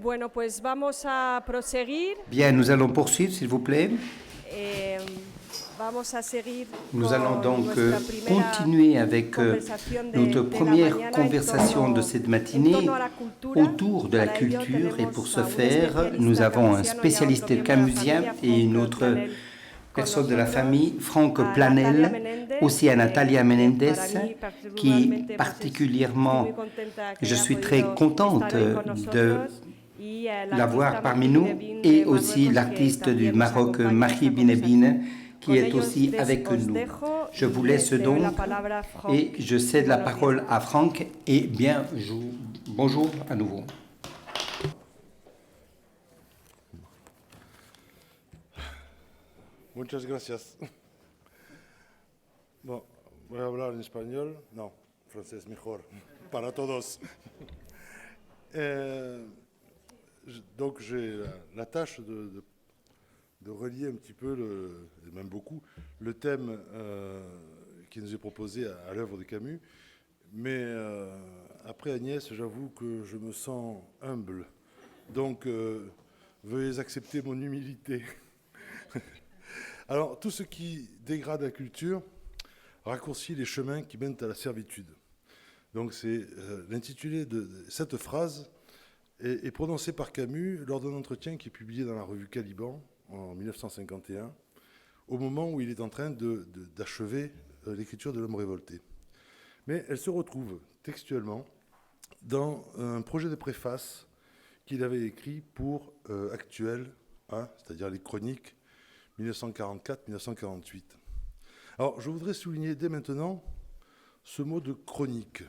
Bueno, pues vamos a proseguir. Bien, nous allons poursuivre, s'il vous plaît. Vamos a seguir Nous allons donc nuestra primera continuer avec conversación de notre la première mañana conversation de cette matinée en torno a la cultura. autour de la Para ello culture. Et pour tenemos ce a un faire, especialista nous avons un camusiano y a otro spécialiste miembro de la camusien familia, et une Franck autre Planel, con personne de la nosotros, famille, Franck a Natalia Planel, Menéndez, aussi à Natalia que Menendez, para mí qui particularmente, pues, particulièrement, estoy muy contenta que je haya suis très podido contente estar hoy con de nosotros, y el l'avoir artista parmi Mahdi nous, Binebine et de aussi Marruecos, l'artiste que du también nos Maroc, acompaña en Mahdi esta Binebine, conversación. qui Con est ello aussi les avec os nous. dejo Je vous y laisse les doy la donc palabra a Franck. et je cède la Buenos parole días. à Franck et bien, bonjour à nouveau. Muchas gracias. Bon, voy a hablar en español. No, francés mejor, para todos. Donc j'ai la tâche de relier un petit peu, et même beaucoup, le thème qui nous est proposé à l'œuvre de Camus. Mais après Agnès, j'avoue que je me sens humble. Donc veuillez accepter mon humilité. Alors, tout ce qui dégrade la culture raccourcit les chemins qui mènent à la servitude. Donc, c'est l'intitulé de cette phrase est prononcé par Camus lors d'un entretien qui est publié dans la revue Caliban en 1951, au moment où il est en train d'achever l'écriture de L'Homme révolté. Mais elle se retrouve textuellement dans un projet de préface qu'il avait écrit pour Actuel, c'est-à-dire les chroniques 1944-1948. Alors, je voudrais souligner dès maintenant ce mot de chronique,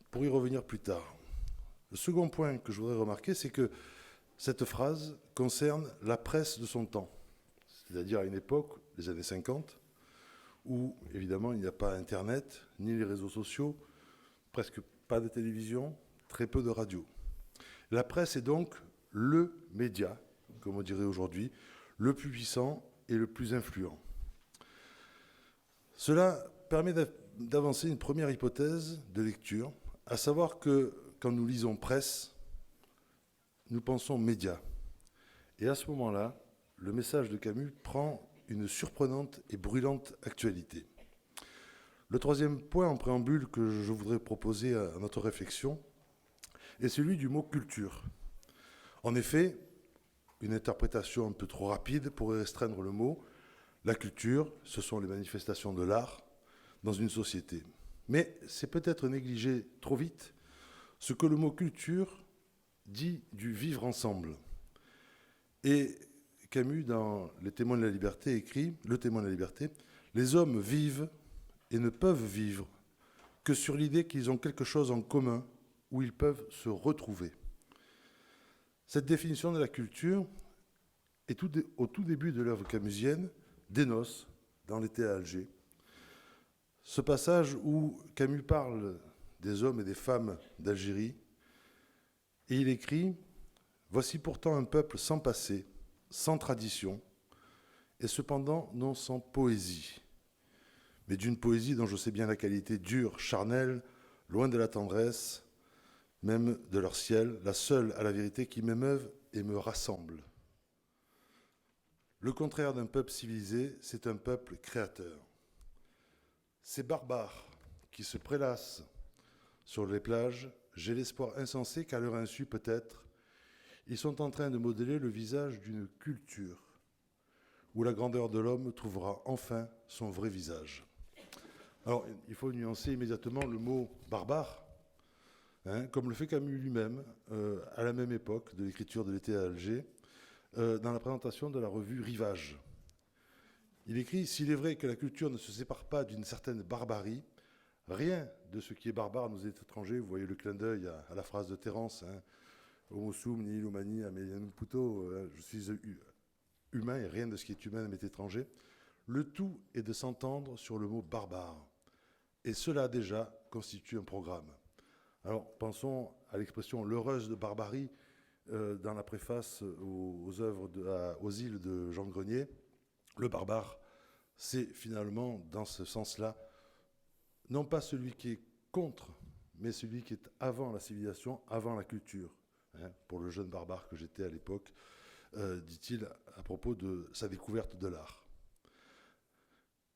pour y revenir plus tard. Le second point que je voudrais remarquer, c'est que cette phrase concerne la presse de son temps, c'est-à-dire à une époque, les années 50, où, évidemment, il n'y a pas Internet, ni les réseaux sociaux, presque pas de télévision, très peu de radio. La presse est donc le média, comme on dirait aujourd'hui, le plus puissant et le plus influent. Cela permet d'avancer une première hypothèse de lecture, à savoir que quand nous lisons presse, nous pensons médias. Et à ce moment-là, le message de Camus prend une surprenante et brûlante actualité. Le troisième point en préambule que je voudrais proposer à notre réflexion est celui du mot culture. En effet, une interprétation un peu trop rapide pourrait restreindre le mot. La culture, ce sont les manifestations de l'art dans une société. Mais c'est peut-être négliger trop vite ce que le mot culture dit du vivre ensemble. Et Camus, dans Les Témoins de la Liberté, écrit « Le témoin de la liberté, les hommes vivent et ne peuvent vivre que sur l'idée qu'ils ont quelque chose en commun où ils peuvent se retrouver. » Cette définition de la culture est au tout début de l'œuvre camusienne, des noces, dans l'été à Alger. Ce passage où Camus parle des hommes et des femmes d'Algérie, et il écrit « Voici pourtant un peuple sans passé, sans tradition, et cependant non sans poésie, mais d'une poésie dont je sais bien la qualité dure, charnelle, loin de la tendresse, même de leur ciel, la seule à la vérité qui m'émeuve et me rassemble. Le contraire d'un peuple civilisé, c'est un peuple créateur. Ces barbares qui se prélassent sur les plages, j'ai l'espoir insensé qu'à leur insu, peut-être, ils sont en train de modeler le visage d'une culture où la grandeur de l'homme trouvera enfin son vrai visage. » Alors, il faut nuancer immédiatement le mot « barbare », comme le fait Camus lui-même, à la même époque de l'écriture de l'été à Alger, dans la présentation de la revue Rivage. Il écrit « S'il est vrai que la culture ne se sépare pas d'une certaine barbarie, rien de ce qui est barbare nous est étranger. » Vous voyez le clin d'œil à la phrase de Terence, Homo sum nihil humani amelianum puto, je suis humain et rien de ce qui est humain m'est étranger. Le tout est de s'entendre sur le mot barbare. Et cela déjà constitue un programme. Alors pensons à l'expression l'heureuse de barbarie dans la préface aux œuvres aux îles de Jean Grenier. Le barbare, c'est finalement dans ce sens-là, non pas celui qui est contre, mais celui qui est avant la civilisation, avant la culture. hein, pour le jeune barbare que j'étais à l'époque, dit-il à propos de sa découverte de l'art.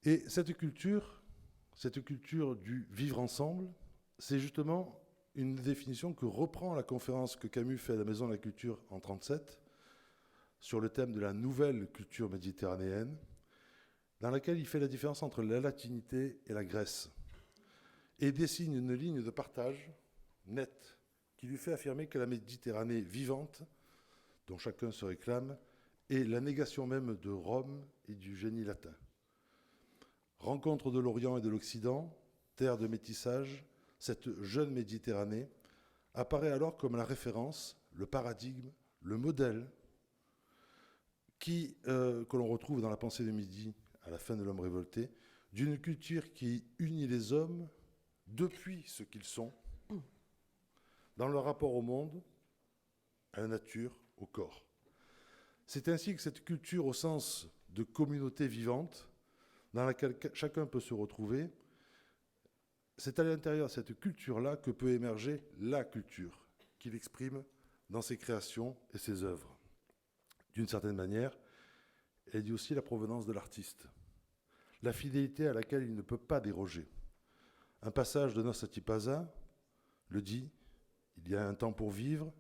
Et cette culture du vivre ensemble, c'est justement une définition que reprend la conférence que Camus fait à la Maison de la Culture en 1937 sur le thème de la nouvelle culture méditerranéenne, dans laquelle il fait la différence entre la latinité et la Grèce, et dessine une ligne de partage nette qui lui fait affirmer que la Méditerranée vivante, dont chacun se réclame, est la négation même de Rome et du génie latin. Rencontre de l'Orient et de l'Occident, terre de métissage, cette jeune Méditerranée apparaît alors comme la référence, le paradigme, le modèle que l'on retrouve dans la pensée de Midi à la fin de l'homme révolté, d'une culture qui unit les hommes depuis ce qu'ils sont, dans leur rapport au monde, à la nature, au corps. C'est ainsi que cette culture au sens de communauté vivante, dans laquelle chacun peut se retrouver, c'est à l'intérieur de cette culture-là que peut émerger la culture, qu'il exprime dans ses créations et ses œuvres. D'une certaine manière, elle dit aussi la provenance de l'artiste, la fidélité à laquelle il ne peut pas déroger. Un passage de Nos Atipasa le dit, il y a un temps pour vivre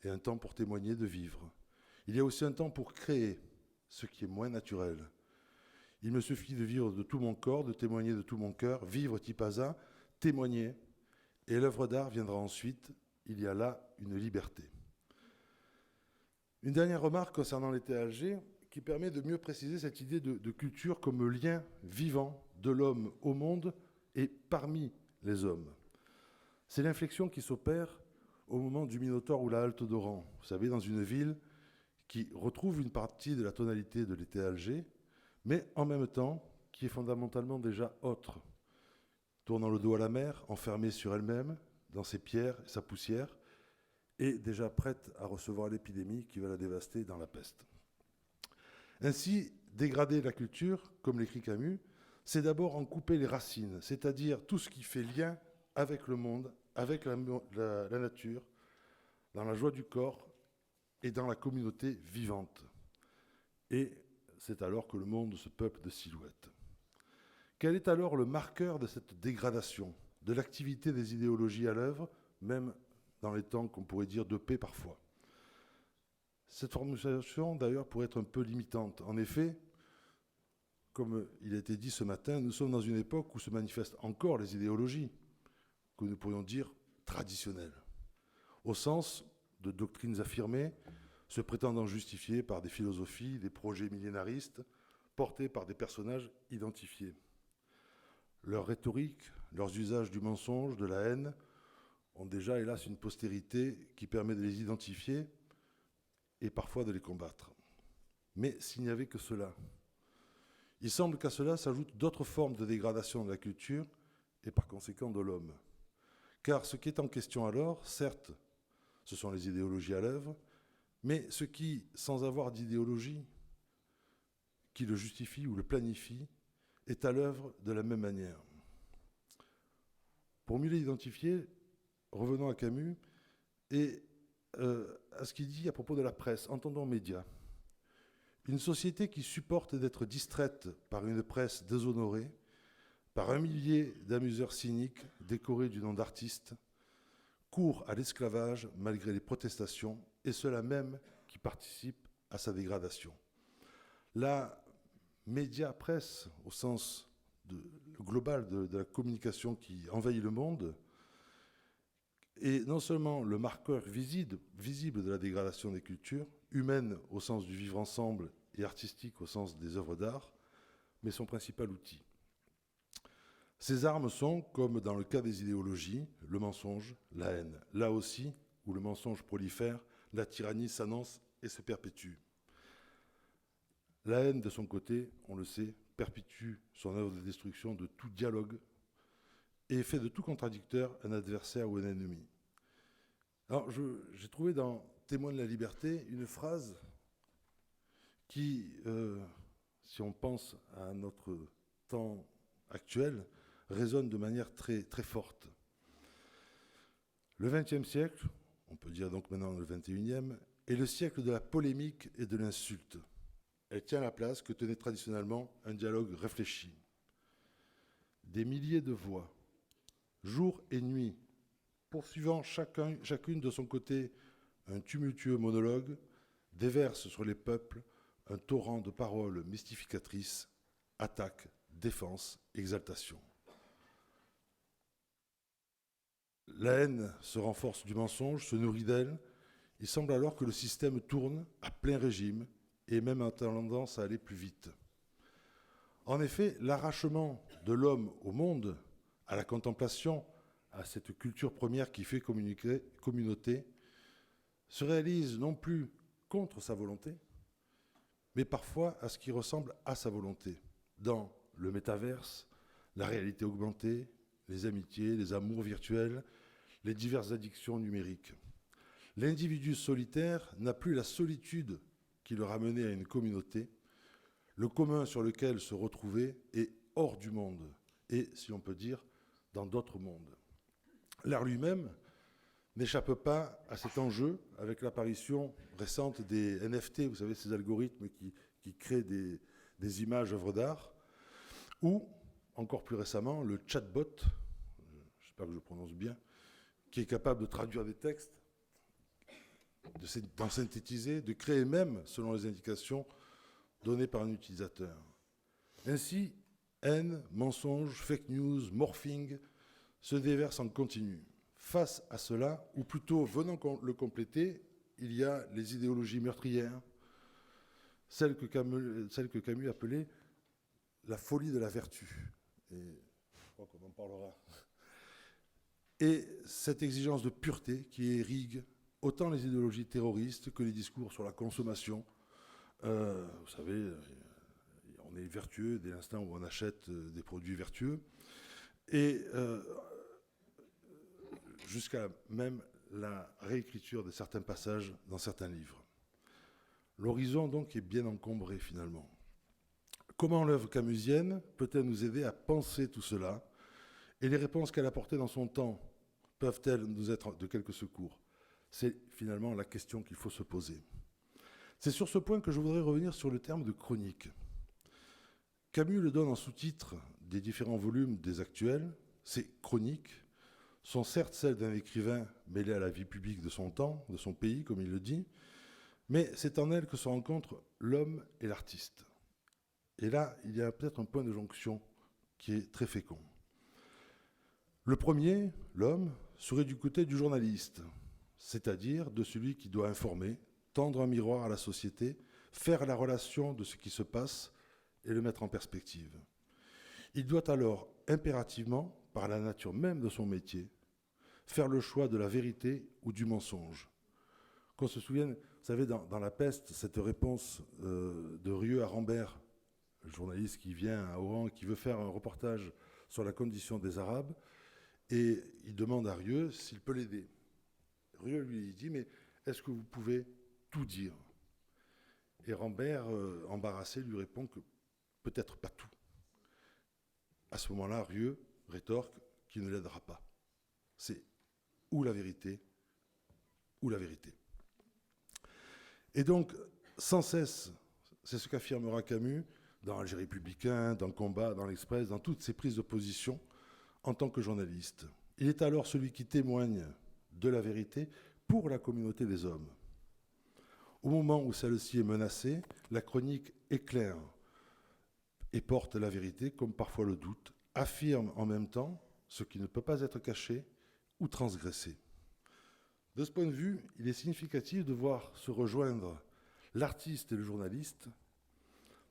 et un temps pour témoigner de vivre. Il y a aussi un temps pour créer, ce qui est moins naturel. Il me suffit de vivre de tout mon corps, de témoigner de tout mon cœur, vivre Tipasa, témoigner, et l'œuvre d'art viendra ensuite. Il y a là une liberté. Une dernière remarque concernant l'été à Alger, qui permet de mieux préciser cette idée de culture comme lien vivant de l'homme au monde et parmi les hommes. C'est l'inflexion qui s'opère au moment du Minotaure ou la halte d'Oran. Vous savez, dans une ville qui retrouve une partie de la tonalité de l'été à Alger, mais en même temps qui est fondamentalement déjà autre, tournant le dos à la mer, enfermée sur elle-même, dans ses pierres et sa poussière, et déjà prête à recevoir l'épidémie qui va la dévaster dans la peste. Ainsi, dégrader la culture, comme l'écrit Camus, c'est d'abord en couper les racines, c'est-à-dire tout ce qui fait lien avec le monde, avec la nature, dans la joie du corps et dans la communauté vivante. Et c'est alors que le monde se peuple de silhouettes. Quel est alors le marqueur de cette dégradation, de l'activité des idéologies à l'œuvre, même dans les temps qu'on pourrait dire de paix parfois? Cette formulation, d'ailleurs, pourrait être un peu limitante. En effet, comme il a été dit ce matin, nous sommes dans une époque où se manifestent encore les idéologies, que nous pourrions dire traditionnelles, au sens de doctrines affirmées, se prétendant justifiées par des philosophies, des projets millénaristes, portés par des personnages identifiés. Leur rhétorique, leurs usages du mensonge, de la haine, ont déjà, hélas, une postérité qui permet de les identifier et parfois de les combattre. Mais s'il n'y avait que cela, il semble qu'à cela s'ajoutent d'autres formes de dégradation de la culture et par conséquent de l'homme. Car ce qui est en question alors, certes, ce sont les idéologies à l'œuvre, mais ce qui, sans avoir d'idéologie qui le justifie ou le planifie, est à l'œuvre de la même manière. Pour mieux l'identifier, revenons à Camus et à ce qu'il dit à propos de la presse. Entendons médias. Une société qui supporte d'être distraite par une presse déshonorée, par un millier d'amuseurs cyniques décorés du nom d'artistes, court à l'esclavage malgré les protestations, et ceux-là même qui participent à sa dégradation. La média-presse, au sens global de la communication qui envahit le monde, est non seulement le marqueur visible de la dégradation des cultures, humaines au sens du vivre ensemble et artistique au sens des œuvres d'art, mais son principal outil. Ces armes sont, comme dans le cas des idéologies, le mensonge, la haine. Là aussi, où le mensonge prolifère, la tyrannie s'annonce et se perpétue. La haine, de son côté, on le sait, perpétue son œuvre de destruction de tout dialogue et fait de tout contradicteur un adversaire ou un ennemi. Alors, j'ai trouvé dans Témoin de la liberté une phrase qui, si on pense à notre temps actuel, résonne de manière très, très forte. Le XXe siècle, on peut dire donc maintenant le 21e, est le siècle de la polémique et de l'insulte. Elle tient la place que tenait traditionnellement un dialogue réfléchi. Des milliers de voix, jour et nuit, poursuivant chacune de son côté un tumultueux monologue, déversent sur les peuples un torrent de paroles mystificatrices, attaque, défense, exaltation. La haine se renforce du mensonge, se nourrit d'elle. Il semble alors que le système tourne à plein régime et même a tendance à aller plus vite. En effet, l'arrachement de l'homme au monde, à la contemplation, à cette culture première qui fait communauté, se réalise non plus contre sa volonté, mais parfois à ce qui ressemble à sa volonté, dans le métaverse, la réalité augmentée, les amitiés, les amours virtuels, les diverses addictions numériques. L'individu solitaire n'a plus la solitude qui le ramenait à une communauté. Le commun sur lequel se retrouver est hors du monde et, si l'on peut dire, dans d'autres mondes. L'art lui-même n'échappe pas à cet enjeu avec l'apparition récente des NFT, vous savez, ces algorithmes qui créent des images œuvres d'art, ou, encore plus récemment, le chatbot, j'espère que je prononce bien, qui est capable de traduire des textes, d'en synthétiser, de créer même, selon les indications données par un utilisateur. Ainsi, haine, mensonges, fake news, morphing se déversent en continu. Face à cela, ou plutôt venant le compléter, il y a les idéologies meurtrières, celles que Camus appelait la folie de la vertu. Et je crois qu'on en parlera. Et cette exigence de pureté qui irrigue autant les idéologies terroristes que les discours sur la consommation. Vous savez, on est vertueux dès l'instant où on achète des produits vertueux. Et jusqu'à même la réécriture de certains passages dans certains livres. L'horizon donc est bien encombré finalement. Comment l'œuvre camusienne peut-elle nous aider à penser tout cela? Et les réponses qu'elle a apportées dans son temps peuvent-elles nous être de quelque secours? C'est finalement la question qu'il faut se poser. C'est sur ce point que je voudrais revenir sur le terme de chronique. Camus le donne en sous-titre des différents volumes des actuels. Ces chroniques sont certes celles d'un écrivain mêlé à la vie publique de son temps, de son pays, comme il le dit, mais c'est en elles que se rencontrent l'homme et l'artiste. Et là, il y a peut-être un point de jonction qui est très fécond. Le premier, l'homme, serait du côté du journaliste, c'est-à-dire de celui qui doit informer, tendre un miroir à la société, faire la relation de ce qui se passe et le mettre en perspective. Il doit alors impérativement, par la nature même de son métier, faire le choix de la vérité ou du mensonge. Qu'on se souvienne, vous savez, dans La Peste, cette réponse de Rieu à Rambert, le journaliste qui vient à Oran et qui veut faire un reportage sur la condition des Arabes, et il demande à Rieu s'il peut l'aider. Rieu lui dit, mais est-ce que vous pouvez tout dire? Et Rambert, embarrassé, lui répond que peut-être pas tout. À ce moment-là, Rieu rétorque qu'il ne l'aidera pas. C'est ou la vérité, ou la vérité. Et donc, sans cesse, c'est ce qu'affirmera Camus dans Alger républicain, dans Combat, dans l'Express, dans toutes ses prises de position en tant que journaliste. Il est alors celui qui témoigne de la vérité pour la communauté des hommes. Au moment où celle-ci est menacée, la chronique éclaire et porte la vérité, comme parfois le doute, affirme en même temps ce qui ne peut pas être caché ou transgressé. De ce point de vue, il est significatif de voir se rejoindre l'artiste et le journaliste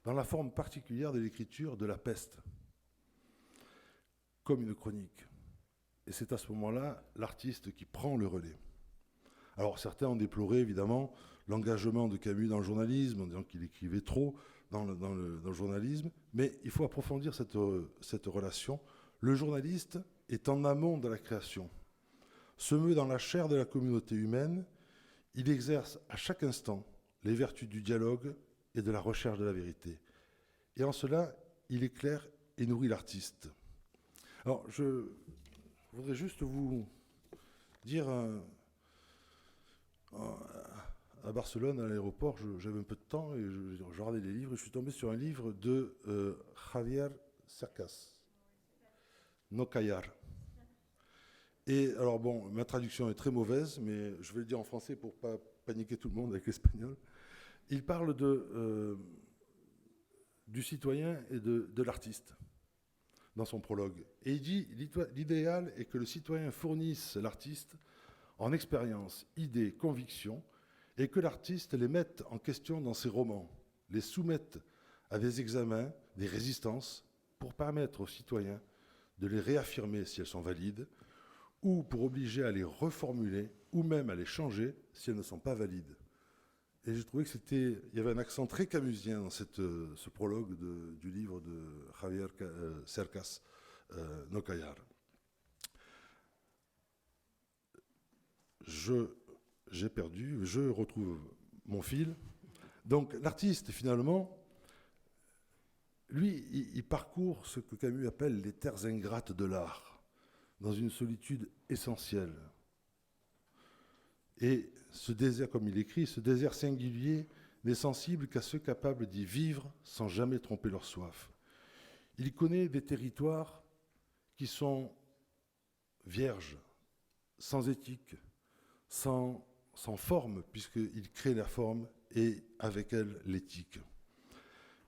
dans la forme particulière de l'écriture de La Peste, comme une chronique. Et c'est à ce moment-là l'artiste qui prend le relais. Alors certains ont déploré évidemment l'engagement de Camus dans le journalisme, en disant qu'il écrivait trop dans le journalisme, mais il faut approfondir cette relation. Le journaliste est en amont de la création, se meut dans la chair de la communauté humaine, il exerce à chaque instant les vertus du dialogue et de la recherche de la vérité. Et en cela, il éclaire et nourrit l'artiste. Alors, je voudrais juste vous dire à Barcelone, à l'aéroport, j'avais un peu de temps et je regardais les livres et je suis tombé sur un livre de Javier Cercas, No Callar. Et alors bon, ma traduction est très mauvaise, mais je vais le dire en français pour ne pas paniquer tout le monde avec l'espagnol. Il parle du citoyen et de l'artiste dans son prologue. Et il dit, l'idéal est que le citoyen fournisse l'artiste en expérience, idées, convictions, et que l'artiste les mette en question dans ses romans, les soumette à des examens, des résistances, pour permettre aux citoyens de les réaffirmer si elles sont valides, ou pour obliger à les reformuler, ou même à les changer si elles ne sont pas valides. Et j'ai trouvé il y avait un accent très camusien dans ce prologue du livre de Javier Cercas, No Callar. J'ai perdu, je retrouve mon fil. Donc l'artiste, finalement, lui, il parcourt ce que Camus appelle les terres ingrates de l'art, dans une solitude essentielle. Et ce désert, comme il écrit, ce désert singulier n'est sensible qu'à ceux capables d'y vivre sans jamais tromper leur soif. Il connaît des territoires qui sont vierges, sans éthique, sans forme, puisqu'il crée la forme et avec elle l'éthique.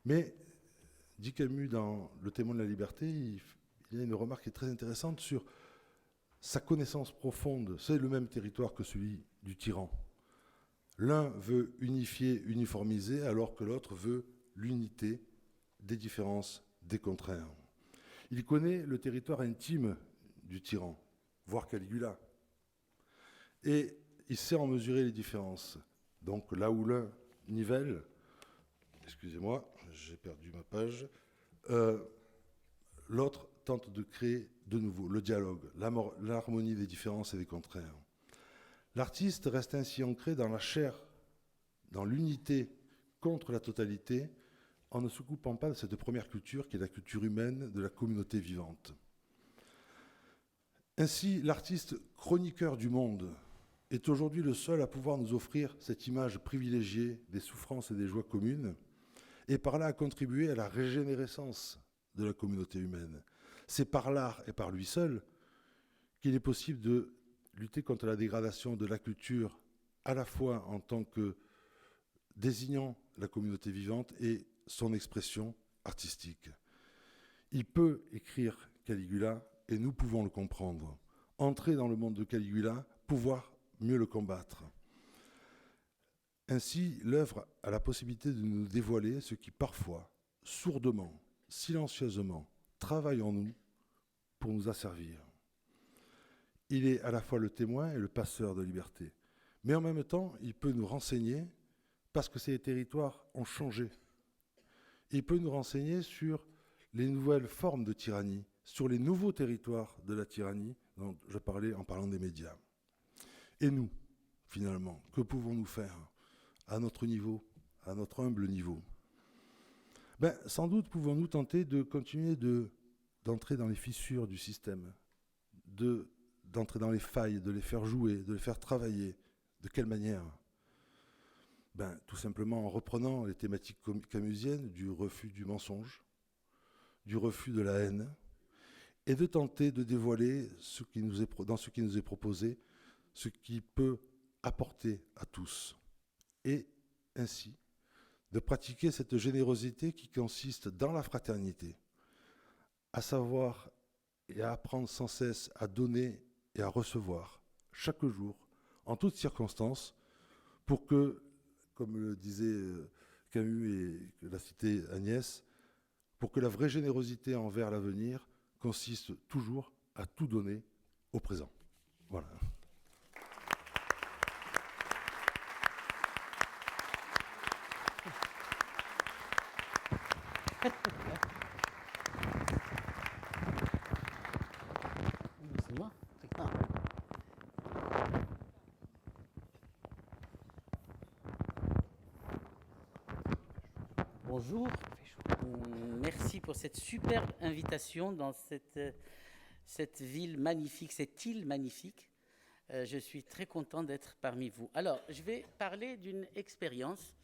Mais, dit Camus dans Le témoin de la liberté, il y a une remarque qui est très intéressante sur sa connaissance profonde. C'est le même territoire que celui du tyran. L'un veut unifier, uniformiser, alors que l'autre veut l'unité des différences, des contraires. Il connaît le territoire intime du tyran, voire Caligula. Et il sait en mesurer les différences. Donc là où l'un nivelle, excusez-moi, j'ai perdu ma page, l'autre tente de créer de nouveau le dialogue, l'harmonie des différences et des contraires. L'artiste reste ainsi ancré dans la chair, dans l'unité contre la totalité, en ne se coupant pas de cette première culture qui est la culture humaine de la communauté vivante. Ainsi, l'artiste chroniqueur du monde est aujourd'hui le seul à pouvoir nous offrir cette image privilégiée des souffrances et des joies communes, et par là à contribuer à la régénérescence de la communauté humaine. C'est par l'art et par lui seul qu'il est possible de lutter contre la dégradation de la culture, à la fois en tant que désignant la communauté vivante et son expression artistique. Il peut écrire Caligula et nous pouvons le comprendre. Entrer dans le monde de Caligula, pouvoir mieux le combattre. Ainsi, l'œuvre a la possibilité de nous dévoiler ce qui parfois, sourdement, silencieusement, travaille en nous pour nous asservir. Il est à la fois le témoin et le passeur de liberté. Mais en même temps, il peut nous renseigner parce que ces territoires ont changé. Il peut nous renseigner sur les nouvelles formes de tyrannie, sur les nouveaux territoires de la tyrannie dont je parlais en parlant des médias. Et nous, finalement, que pouvons-nous faire à notre niveau, à notre humble niveau ? Sans doute pouvons-nous tenter de continuer d'entrer dans les fissures du système, d'entrer dans les failles, de les faire jouer, de les faire travailler. De quelle manière ? Tout simplement en reprenant les thématiques camusiennes du refus du mensonge, du refus de la haine, et de tenter de dévoiler dans ce qui nous est proposé, ce qui peut apporter à tous. Et ainsi, de pratiquer cette générosité qui consiste dans la fraternité, à savoir et à apprendre sans cesse à donner et à recevoir, chaque jour, en toutes circonstances, pour que, comme le disait Camus et que l'a cité Agnès, pour que la vraie générosité envers l'avenir consiste toujours à tout donner au présent. Voilà. C'est moi. Bonjour. Merci pour cette superbe invitation dans cette ville magnifique, cette île magnifique. Je suis très content d'être parmi vous. Alors, je vais parler d'une expérience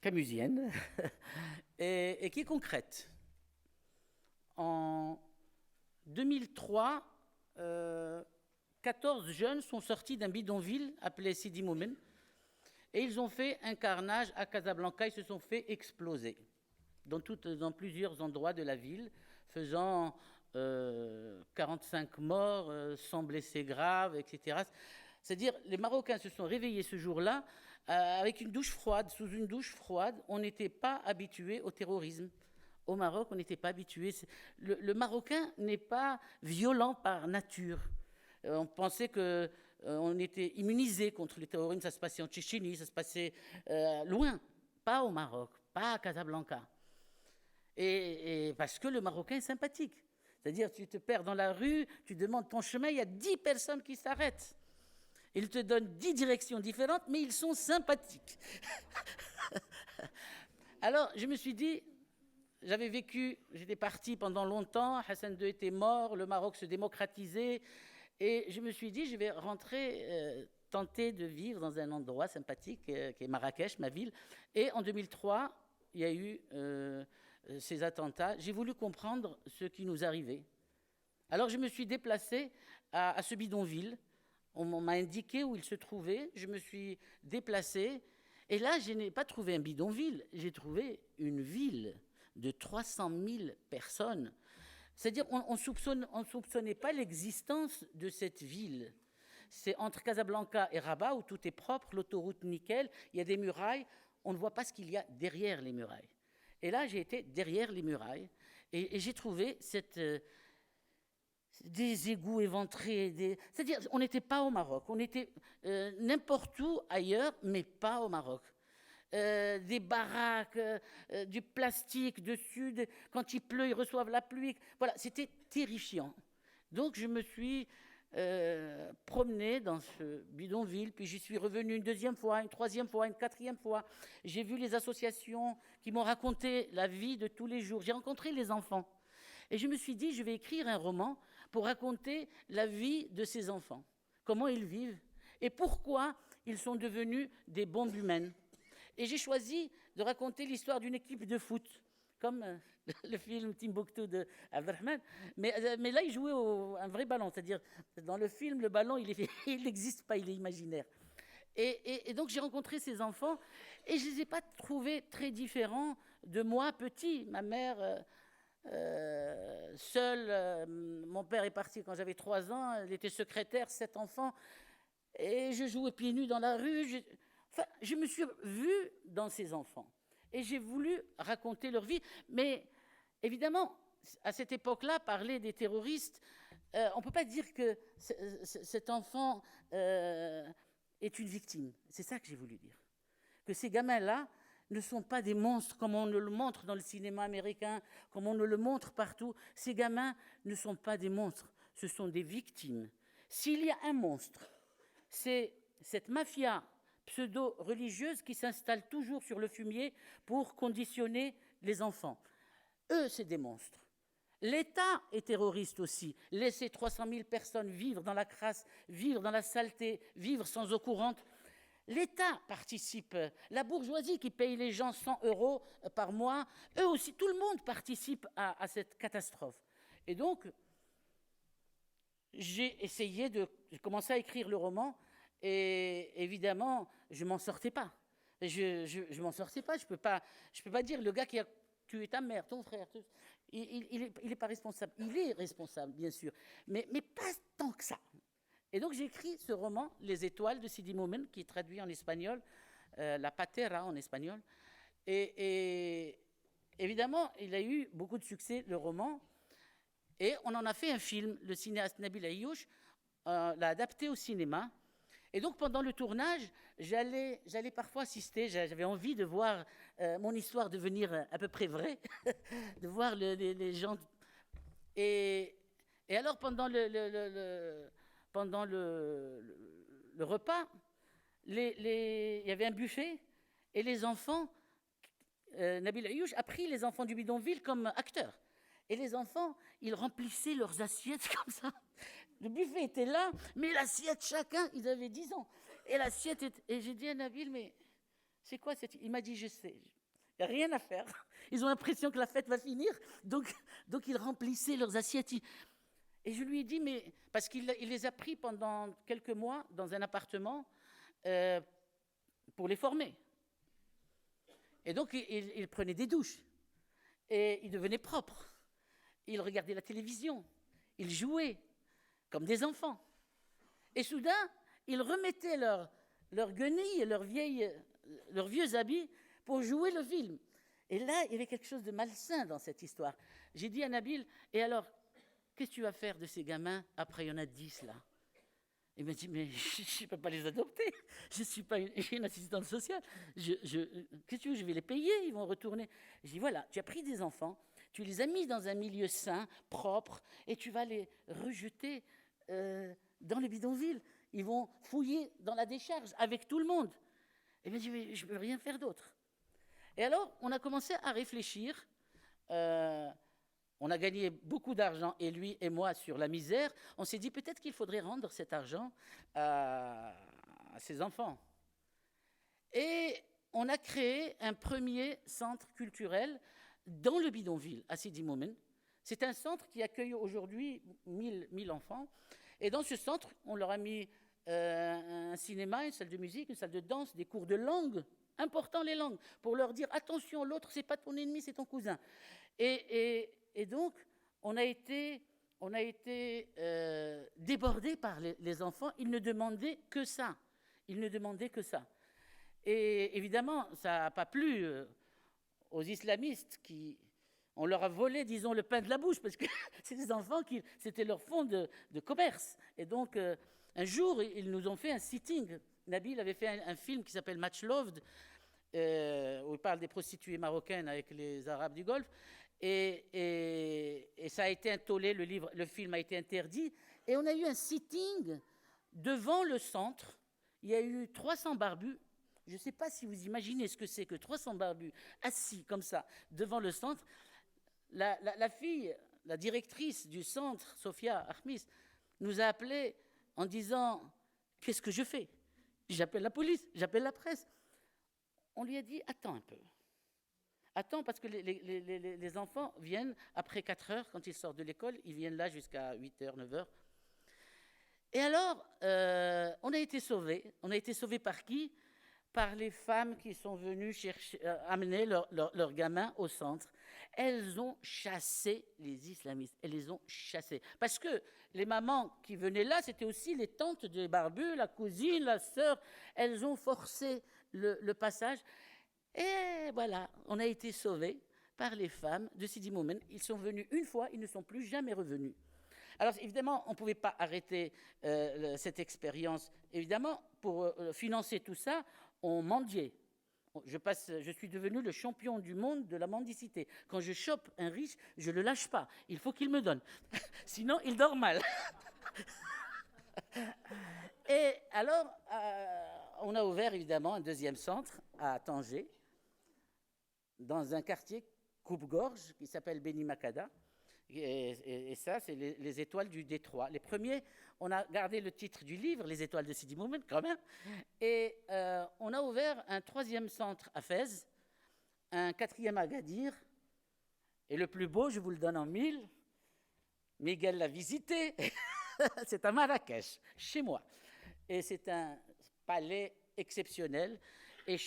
camusienne et qui est concrète. En 2003, 14 jeunes sont sortis d'un bidonville appelé Sidi Moumen et ils ont fait un carnage à Casablanca. Ils se sont fait exploser dans plusieurs endroits de la ville, faisant 45 morts, 100 blessés graves, etc. C'est-à-dire, les Marocains se sont réveillés ce jour-là avec une douche froide, sous une douche froide. On n'était pas habitué au terrorisme. Au Maroc, on n'était pas habitué. Le Marocain n'est pas violent par nature. On pensait qu'on était immunisé contre le terrorisme. Ça se passait en Tchétchénie, ça se passait loin. Pas au Maroc, pas à Casablanca. Et parce que le Marocain est sympathique. C'est-à-dire, tu te perds dans la rue, tu demandes ton chemin, il y a 10 personnes qui s'arrêtent. Ils te donnent 10 directions différentes, mais ils sont sympathiques. Alors, je me suis dit, j'étais parti pendant longtemps, Hassan II était mort, le Maroc se démocratisait, et je me suis dit, je vais rentrer, tenter de vivre dans un endroit sympathique, qui est Marrakech, ma ville. Et en 2003, il y a eu ces attentats. J'ai voulu comprendre ce qui nous arrivait. Alors je me suis déplacé à ce bidonville. On m'a indiqué où il se trouvait. Je me suis déplacé. Et là, je n'ai pas trouvé un bidonville. J'ai trouvé une ville de 300 000 personnes. C'est-à-dire on ne soupçonnait pas l'existence de cette ville. C'est entre Casablanca et Rabat où tout est propre, l'autoroute nickel, il y a des murailles. On ne voit pas ce qu'il y a derrière les murailles. Et là, j'ai été derrière les murailles et j'ai trouvé des égouts éventrés. C'est-à-dire, on n'était pas au Maroc. On était n'importe où ailleurs, mais pas au Maroc. Des baraques, du plastique dessus. Quand il pleut, ils reçoivent la pluie. Voilà, c'était terrifiant. Donc, je me suis promené dans ce bidonville, puis j'y suis revenu une deuxième fois, une troisième fois, une quatrième fois. J'ai vu les associations qui m'ont raconté la vie de tous les jours. J'ai rencontré les enfants. Et je me suis dit, je vais écrire un roman pour raconter la vie de ces enfants. Comment ils vivent et pourquoi ils sont devenus des bombes humaines. Et j'ai choisi de raconter l'histoire d'une équipe de foot, comme le film Timbuktu de Abdelrahman. Mais là, il jouait un vrai ballon. C'est-à-dire, dans le film, le ballon, il n'existe pas, il est imaginaire. Et donc, j'ai rencontré ces enfants et je ne les ai pas trouvés très différents de moi, petit. Ma mère, seule, mon père est parti quand j'avais 3 ans, elle était secrétaire, 7 enfants. Et je jouais pieds nus dans la rue. Je me suis vue dans ces enfants. Et j'ai voulu raconter leur vie. Mais évidemment, à cette époque-là, parler des terroristes, on ne peut pas dire que cet enfant est une victime. C'est ça que j'ai voulu dire. Que ces gamins-là ne sont pas des monstres comme on le montre dans le cinéma américain, comme on le montre partout. Ces gamins ne sont pas des monstres, ce sont des victimes. S'il y a un monstre, c'est cette mafia pseudo-religieuse qui s'installe toujours sur le fumier pour conditionner les enfants. Eux, c'est des monstres. L'État est terroriste aussi. Laisser 300 000 personnes vivre dans la crasse, vivre dans la saleté, vivre sans eau courante. L'État participe. La bourgeoisie qui paye les gens 100 € par mois, eux aussi, tout le monde participe à cette catastrophe. Et donc, j'ai commencé à écrire le roman. Et évidemment, je ne m'en sortais pas. Je m'en sortais pas. Je peux pas dire le gars qui a tué ta mère, ton frère, il est pas responsable. Il est responsable, bien sûr, mais pas tant que ça. Et donc j'ai écrit ce roman, Les Étoiles de Sidi Moumen, qui est traduit en espagnol, La Patera en espagnol. Et évidemment, il a eu beaucoup de succès, le roman. Et on en a fait un film. Le cinéaste Nabil Ayouch l'a adapté au cinéma. Et donc, pendant le tournage, j'allais parfois assister, j'avais envie de voir mon histoire devenir à peu près vraie, de voir les gens. Et alors, pendant le repas, il y avait un buffet, et les enfants, Nabil Ayouch a pris les enfants du bidonville comme acteurs. Et les enfants, ils remplissaient leurs assiettes comme ça. Le buffet était là, mais l'assiette, chacun, ils avaient 10 ans. Et l'assiette, et j'ai dit à Nabil, mais c'est quoi cette... Il m'a dit, je sais, il n'y a rien à faire. Ils ont l'impression que la fête va finir, donc ils remplissaient leurs assiettes. Et je lui ai dit, mais... Parce qu'il les a pris pendant quelques mois dans un appartement pour les former. Et donc, il prenait des douches. Et il devenait propre. Il regardait la télévision. Il jouait comme des enfants. Et soudain, ils remettaient leurs guenilles, leurs vieux habits pour jouer le film. Et là, il y avait quelque chose de malsain dans cette histoire. J'ai dit à Nabil, et alors, qu'est-ce que tu vas faire de ces gamins après il y en a 10 là? Il m'a dit, mais je ne peux pas les adopter. Je ne suis pas une assistante sociale. Qu'est-ce que tu veux, je vais les payer, ils vont retourner. Je dis, voilà, tu as pris des enfants, tu les as mis dans un milieu sain, propre, et tu vas les rejeter dans le bidonville. Ils vont fouiller dans la décharge avec tout le monde. Et il m'a dit, mais je ne peux rien faire d'autre. Et alors, on a commencé à réfléchir. On a gagné beaucoup d'argent, et lui et moi, sur la misère. On s'est dit, peut-être qu'il faudrait rendre cet argent à ses enfants. Et on a créé un premier centre culturel dans le bidonville, à Sidi Moumen. C'est un centre qui accueille aujourd'hui 1000 enfants. Et dans ce centre, on leur a mis un cinéma, une salle de musique, une salle de danse, des cours de langue, important les langues, pour leur dire, attention, l'autre, c'est pas ton ennemi, c'est ton cousin. Et donc, on a été débordés par les enfants. Ils ne demandaient que ça. Et évidemment, ça n'a pas plu aux islamistes on leur a volé, disons, le pain de la bouche, parce que c'est des enfants c'était leur fonds de commerce. Et donc, un jour, ils nous ont fait un sitting. Nabil avait fait un film qui s'appelle Match Loved, où il parle des prostituées marocaines avec les Arabes du Golfe. Et ça a été un tollé, le film a été interdit. Et on a eu un sitting devant le centre. Il y a eu 300 barbus. Je ne sais pas si vous imaginez ce que c'est que 300 barbus assis comme ça devant le centre. La fille, la directrice du centre, Sophia Armis, nous a appelés en disant « Qu'est-ce que je fais ? J'appelle la police, j'appelle la presse. » On lui a dit « Attends un peu. Attends, parce que les enfants viennent après 4 heures, quand ils sortent de l'école, ils viennent là jusqu'à 8 heures, 9 heures. » Et alors, on a été sauvés. On a été sauvés par qui ? Par les femmes qui sont venues amener leurs gamins au centre. Elles ont chassé les islamistes. Elles les ont chassés. Parce que les mamans qui venaient là, c'était aussi les tantes des barbus, la cousine, la sœur. Elles ont forcé le passage. Et voilà, on a été sauvés par les femmes de Sidi Moumen. Ils sont venus une fois, ils ne sont plus jamais revenus. Alors évidemment, on ne pouvait pas arrêter cette expérience. Évidemment, pour financer tout ça, on mendiait. Je suis devenu le champion du monde de la mendicité. Quand je chope un riche, je ne le lâche pas. Il faut qu'il me donne. Sinon, il dort mal. Et alors, on a ouvert évidemment un deuxième centre à Tanger, dans un quartier coupe-gorge qui s'appelle Beni Makada. Et ça, c'est les étoiles du Détroit. Les premiers, on a gardé le titre du livre, Les étoiles de Sidi Moumen, quand même. Et on a ouvert un 3e centre à Fès, un 4e à Agadir. Et le plus beau, je vous le donne en 1000. Miguel l'a visité. C'est à Marrakech, chez moi. Et c'est un palais exceptionnel. Et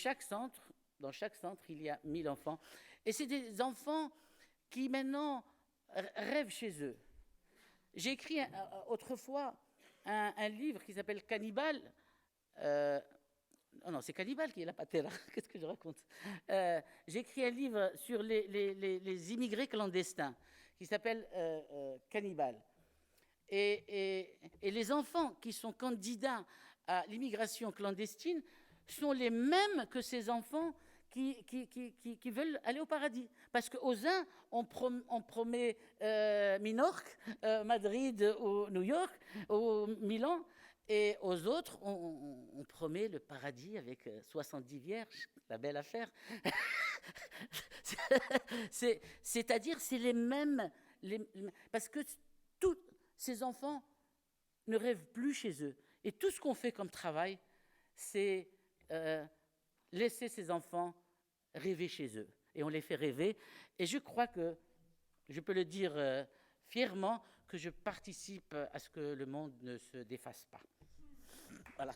dans chaque centre, il y a 1000 enfants. Et c'est des enfants qui, maintenant, rêvent chez eux. J'ai écrit autrefois un livre qui s'appelle Cannibal. Non, c'est Cannibal qui est la patera. Qu'est-ce que je raconte ? J'ai écrit un livre sur les immigrés clandestins qui s'appelle Cannibal. Et les enfants qui sont candidats à l'immigration clandestine sont les mêmes que ces enfants qui veulent aller au paradis. Parce qu'aux uns, on promet Minorque, Madrid ou New York, ou Milan, et aux autres, on promet le paradis avec 70 vierges, la belle affaire. C'est-à-dire, c'est les mêmes parce que tous ces enfants ne rêvent plus chez eux. Et tout ce qu'on fait comme travail, c'est laisser ces enfants rêver chez eux. Et on les fait rêver. Et je crois que, je peux le dire fièrement, que je participe à ce que le monde ne se défasse pas. Voilà.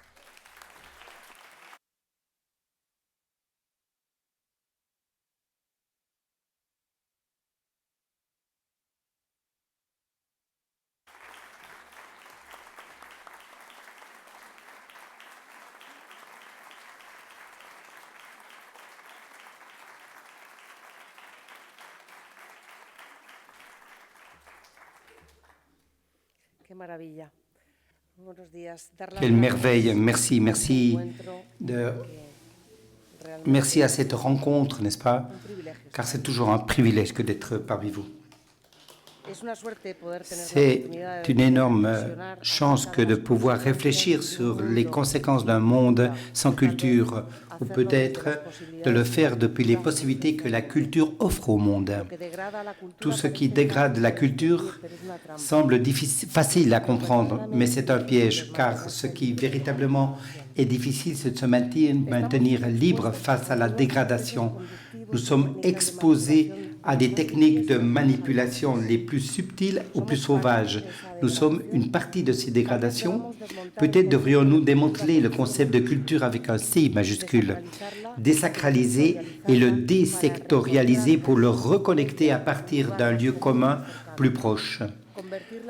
Qué maravilla. Buenos días. Dar las Quelle gracias merveille. Merci, por merci, este encuentro realmente merci à cette rencontre, n'est-ce pas? un privilegio. Car c'est toujours un privilège que d'être parmi vous. Es una suerte poder tener la C'est oportunidad une de énorme reflexionar chance que de pouvoir réfléchir sur les conséquences d'un monde sans culture, ou peut-être de le faire depuis les possibilités que la culture offre au monde. que degrada la cultura. Tout ce qui dégrade la culture semble facile à comprendre, mais c'est un piège, car ce qui véritablement est difficile, c'est de se maintenir libre face à la dégradation. Nous sommes exposés à des techniques de manipulation les plus subtiles ou plus sauvages. Nous sommes une partie de ces dégradations. Peut-être devrions-nous démanteler le concept de culture avec un C majuscule, désacraliser et le désectorialiser pour le reconnecter à partir d'un lieu commun plus proche.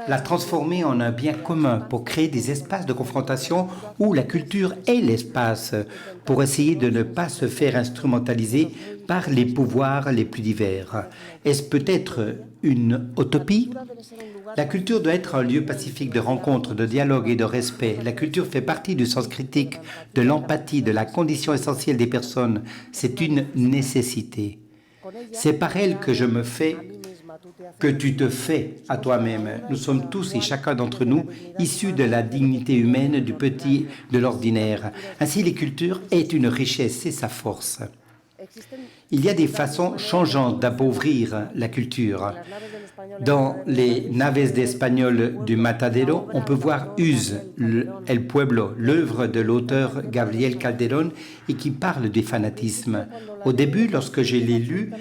La transformer en un bien commun pour créer des espaces de confrontation où la culture est l'espace, pour essayer de ne pas se faire instrumentaliser par les pouvoirs les plus divers. Est-ce peut-être une utopie? La culture doit être un lieu pacifique de rencontre, de dialogue et de respect. La culture fait partie du sens critique, de l'empathie, de la condition essentielle des personnes. C'est une nécessité. C'est par elle que je me fais, que tu te fais à toi-même. Nous sommes tous et chacun d'entre nous issus de la dignité humaine, du petit, de l'ordinaire. Ainsi, les cultures est une richesse, c'est sa force. Il y a des façons changeantes d'appauvrir la culture. Dans les Naves d'Espagnol du Matadero, on peut voir Uz, El Pueblo, l'œuvre de l'auteur Gabriel Calderón et qui parle du fanatisme. Au début, lorsque je l'ai lu,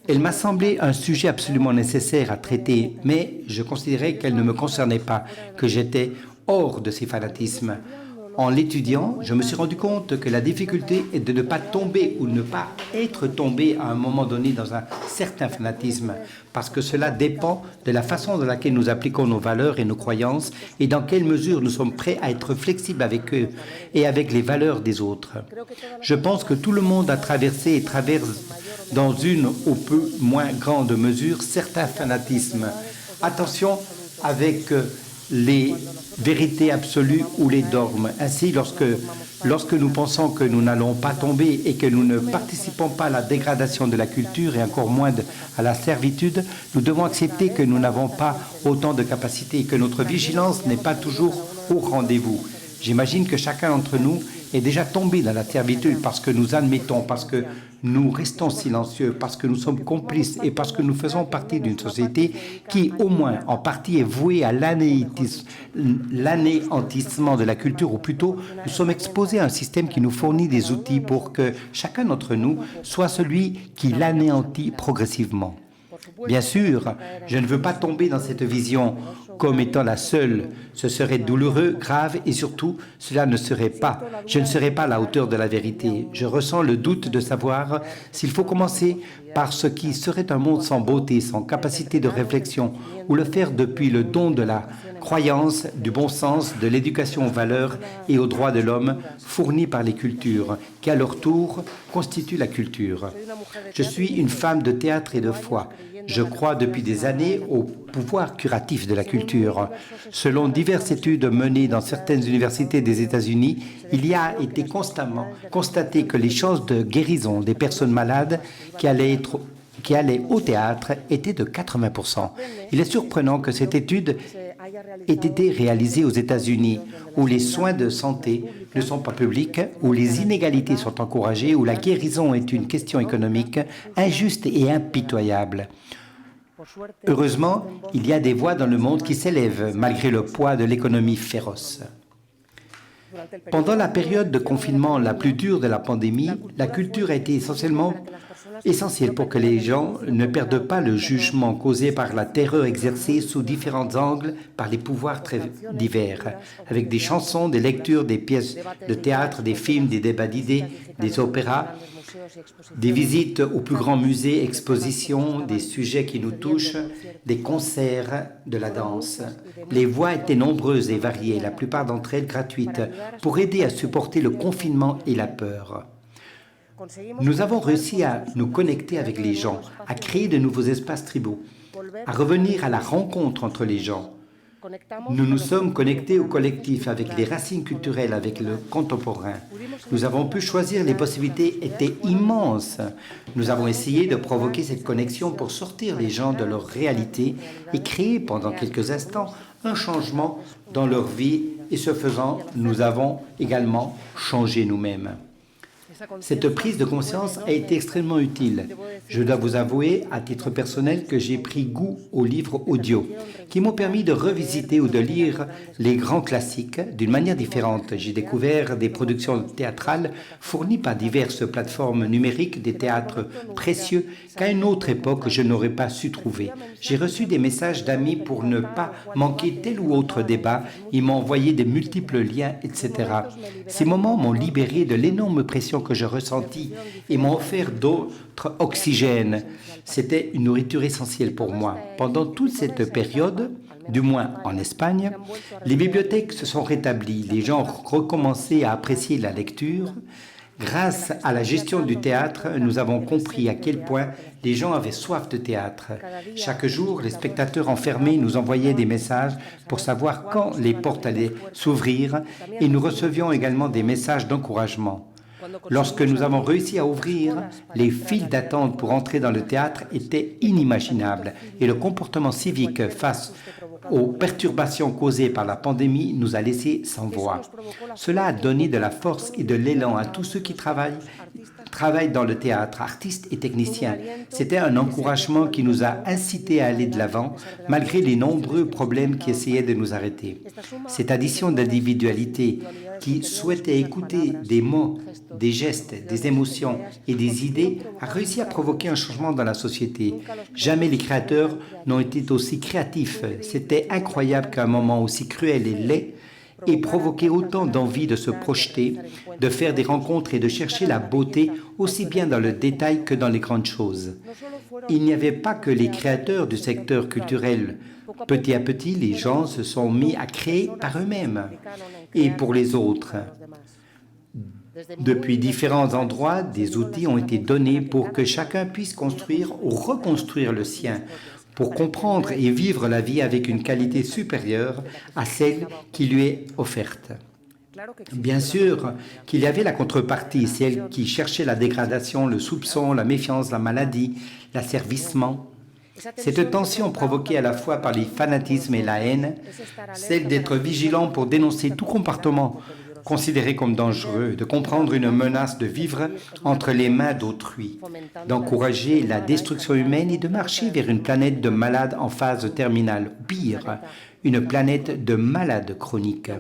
elle m'a semblé un sujet absolument nécessaire à traiter, mais je considérais qu'elle ne me concernait pas, que j'étais hors de ces fanatismes. En l'étudiant, je me suis rendu compte que la difficulté est de ne pas tomber ou ne pas être tombé à un moment donné dans un certain fanatisme, parce que cela dépend de la façon dans laquelle nous appliquons nos valeurs et nos croyances et dans quelle mesure nous sommes prêts à être flexibles avec eux et avec les valeurs des autres. Je pense que tout le monde a traversé et traverse dans une ou peu moins grande mesure certains fanatismes. Attention avec les vérités absolues ou les dogmes. Ainsi, lorsque nous pensons que nous n'allons pas tomber et que nous ne participons pas à la dégradation de la culture et encore moins à la servitude, nous devons accepter que nous n'avons pas autant de capacités et que notre vigilance n'est pas toujours au rendez-vous. J'imagine que chacun d'entre nous est déjà tombé dans la servitude parce que nous admettons, parce que nous restons silencieux, parce que nous sommes complices et parce que nous faisons partie d'une société qui, au moins en partie, est vouée à l'anéantissement de la culture, ou plutôt, nous sommes exposés à un système qui nous fournit des outils pour que chacun d'entre nous soit celui qui l'anéantit progressivement. Bien sûr, je ne veux pas tomber dans cette vision comme étant la seule. Ce serait douloureux, grave et surtout, je ne serais pas à la hauteur de la vérité. Je ressens le doute de savoir s'il faut commencer par ce qui serait un monde sans beauté, sans capacité de réflexion, ou le faire depuis le don de la croyance, du bon sens, de l'éducation aux valeurs et aux droits de l'homme fournis par les cultures, qui à leur tour constituent la culture. Je suis une femme de théâtre et de foi. Je crois depuis des années au pouvoir curatif de la culture. Selon diverses études menées dans certaines universités des États-Unis, il y a été constamment constaté que les chances de guérison des personnes malades qui allaient au théâtre étaient de 80%. Il est surprenant que cette étude ait été réalisée aux États-Unis, où les soins de santé ne sont pas publics, où les inégalités sont encouragées, où la guérison est une question économique injuste et impitoyable. Heureusement, il y a des voix dans le monde qui s'élèvent malgré le poids de l'économie féroce. Pendant la période de confinement la plus dure de la pandémie, la culture a été essentielle pour que les gens ne perdent pas le jugement causé par la terreur exercée sous différents angles par les pouvoirs très divers, avec des chansons, des lectures, des pièces de théâtre, des films, des débats d'idées, des opéras, des visites aux plus grands musées, expositions, des sujets qui nous touchent, des concerts, de la danse. Les voix étaient nombreuses et variées, la plupart d'entre elles gratuites, pour aider à supporter le confinement et la peur. Nous avons réussi à nous connecter avec les gens, à créer de nouveaux espaces tribaux, à revenir à la rencontre entre les gens. Nous nous sommes connectés au collectif, avec les racines culturelles, avec le contemporain. Nous avons pu choisir, les possibilités étaient immenses. Nous avons essayé de provoquer cette connexion pour sortir les gens de leur réalité et créer pendant quelques instants un changement dans leur vie. Et ce faisant, nous avons également changé nous-mêmes. Cette prise de conscience a été extrêmement utile. Je dois vous avouer, à titre personnel, que j'ai pris goût aux livres audio, qui m'ont permis de revisiter ou de lire les grands classiques d'une manière différente. J'ai découvert des productions théâtrales fournies par diverses plateformes numériques, des théâtres précieux qu'à une autre époque je n'aurais pas su trouver. J'ai reçu des messages d'amis pour ne pas manquer tel ou autre débat. Ils m'ont envoyé de multiples liens, etc. Ces moments m'ont libéré de l'énorme pression que je ressentis et m'ont offert d'autres oxygènes. C'était une nourriture essentielle pour moi. Pendant toute cette période, du moins en Espagne, les bibliothèques se sont rétablies. Les gens ont recommencé à apprécier la lecture. Grâce à la gestion du théâtre, nous avons compris à quel point les gens avaient soif de théâtre. Chaque jour, les spectateurs enfermés nous envoyaient des messages pour savoir quand les portes allaient s'ouvrir et nous recevions également des messages d'encouragement. Lorsque nous avons réussi à ouvrir, les files d'attente pour entrer dans le théâtre étaient inimaginables et le comportement civique face aux perturbations causées par la pandémie nous a laissé sans voix. Cela a donné de la force et de l'élan à tous ceux qui travaillent dans le théâtre, artistes et techniciens. C'était un encouragement qui nous a incités à aller de l'avant, malgré les nombreux problèmes qui essayaient de nous arrêter. Cette addition d'individualité qui souhaitait écouter des mots, des gestes, des émotions et des idées a réussi à provoquer un changement dans la société. Jamais les créateurs n'ont été aussi créatifs. C'était incroyable qu'à un moment aussi cruel et laid ait provoqué autant d'envie de se projeter, de faire des rencontres et de chercher la beauté aussi bien dans le détail que dans les grandes choses. Il n'y avait pas que les créateurs du secteur culturel. Petit à petit, les gens se sont mis à créer par eux-mêmes et pour les autres. Depuis différents endroits, des outils ont été donnés pour que chacun puisse construire ou reconstruire le sien, pour comprendre et vivre la vie avec une qualité supérieure à celle qui lui est offerte. Bien sûr qu'il y avait la contrepartie, celle qui cherchait la dégradation, le soupçon, la méfiance, la maladie, l'asservissement. Cette tension provoquée à la fois par les fanatismes et la haine, celle d'être vigilant pour dénoncer tout comportement considéré comme dangereux, de comprendre une menace, de vivre entre les mains d'autrui, d'encourager la destruction humaine et de marcher vers une planète de malades en phase terminale, pire, une planète de malades chroniques.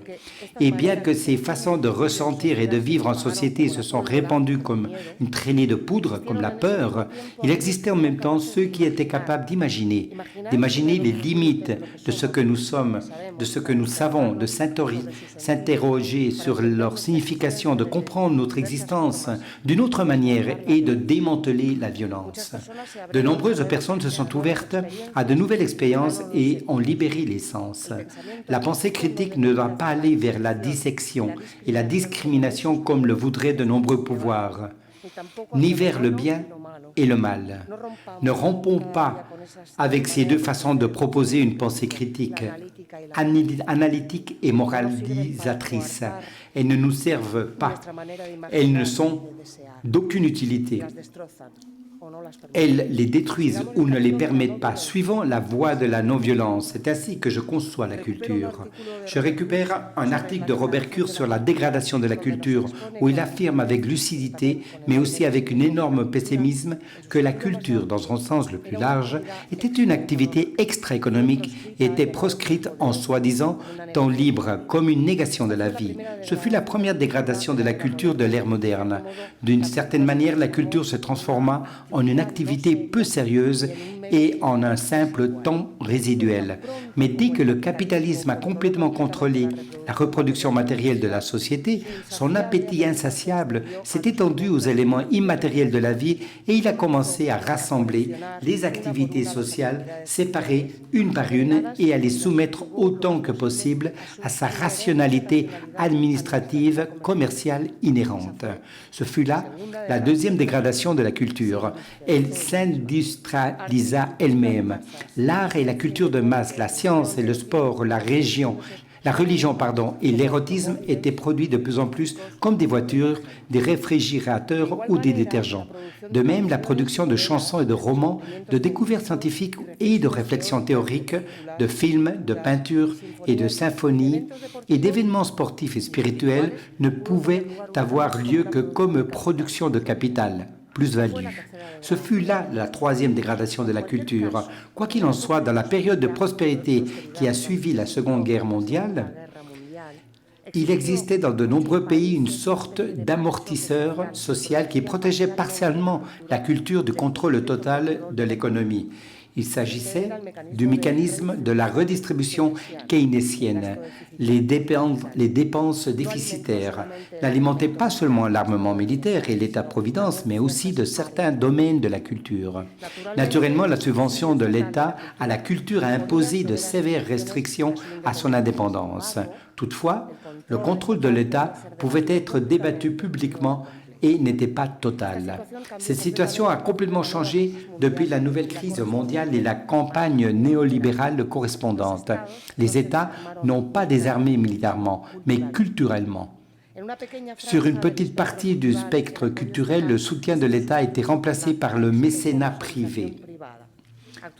Et bien que ces façons de ressentir et de vivre en société se sont répandues comme une traînée de poudre, comme la peur, il existait en même temps ceux qui étaient capables d'imaginer les limites de ce que nous sommes, de ce que nous savons, de s'interroger sur leur signification, de comprendre notre existence d'une autre manière et de démanteler la violence. De nombreuses personnes se sont ouvertes à de nouvelles expériences et ont libéré les sens. La pensée critique ne doit pas aller vers la dissection et la discrimination comme le voudraient de nombreux pouvoirs, ni vers le bien et le mal. Ne rompons pas avec ces deux façons de proposer une pensée critique, analytique et moralisatrice. Elles ne nous servent pas. Elles ne sont d'aucune utilité. elles les détruisent ou ne les permettent pas, suivant la voie de la non-violence. C'est ainsi que je conçois la culture. Je récupère un article de Robert Kurz sur la dégradation de la culture, où il affirme avec lucidité, mais aussi avec un énorme pessimisme, que la culture, dans son sens le plus large, était une activité extra-économique et était proscrite en soi-disant temps libre, comme une négation de la vie. Ce fut la première dégradation de la culture de l'ère moderne. D'une certaine manière, la culture se transforma en une activité peu sérieuse et en un simple temps résiduel. Mais dès que le capitalisme a complètement contrôlé la reproduction matérielle de la société, son appétit insatiable s'est étendu aux éléments immatériels de la vie et il a commencé à rassembler les activités sociales séparées une par une et à les soumettre autant que possible à sa rationalité administrative, commerciale inhérente. Ce fut là la deuxième dégradation de la culture. Elle s'industrialisa elle-même. L'art et la culture de masse, la science et le sport, la religion et l'érotisme étaient produits de plus en plus comme des voitures, des réfrigérateurs ou des détergents. De même, la production de chansons et de romans, de découvertes scientifiques et de réflexions théoriques, de films, de peintures et de symphonies et d'événements sportifs et spirituels ne pouvaient avoir lieu que comme production de capital, plus-value. Ce fut là la troisième dégradation de la culture. Quoi qu'il en soit, dans la période de prospérité qui a suivi la Seconde Guerre mondiale, il existait dans de nombreux pays une sorte d'amortisseur social qui protégeait partiellement la culture du contrôle total de l'économie. Il s'agissait du mécanisme de la redistribution keynésienne. Les dépenses déficitaires n'alimentaient pas seulement l'armement militaire et l'État-providence, mais aussi de certains domaines de la culture. Naturellement, la subvention de l'État à la culture a imposé de sévères restrictions à son indépendance. Toutefois, le contrôle de l'État pouvait être débattu publiquement et n'était pas totale. Cette situation a complètement changé depuis la nouvelle crise mondiale et la campagne néolibérale correspondante. Les États n'ont pas désarmé militairement, mais culturellement. Sur une petite partie du spectre culturel, le soutien de l'État a été remplacé par le mécénat privé.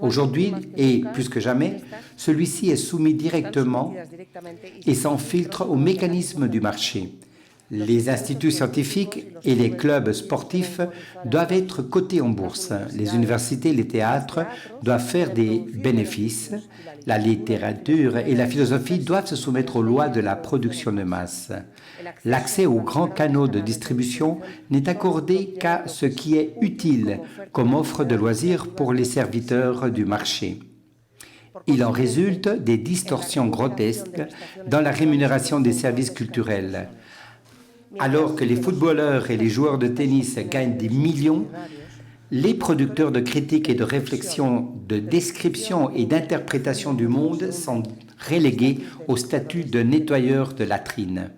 Aujourd'hui, et plus que jamais, celui-ci est soumis directement et sans filtre au mécanisme du marché. Les instituts scientifiques et les clubs sportifs doivent être cotés en bourse. Les universités et les théâtres doivent faire des bénéfices. La littérature et la philosophie doivent se soumettre aux lois de la production de masse. L'accès aux grands canaux de distribution n'est accordé qu'à ce qui est utile comme offre de loisirs pour les serviteurs du marché. Il en résulte des distorsions grotesques dans la rémunération des services culturels. Alors que les footballeurs et les joueurs de tennis gagnent des millions, les producteurs de critiques et de réflexion, de description et d'interprétation du monde sont relégués au statut de nettoyeurs de latrines.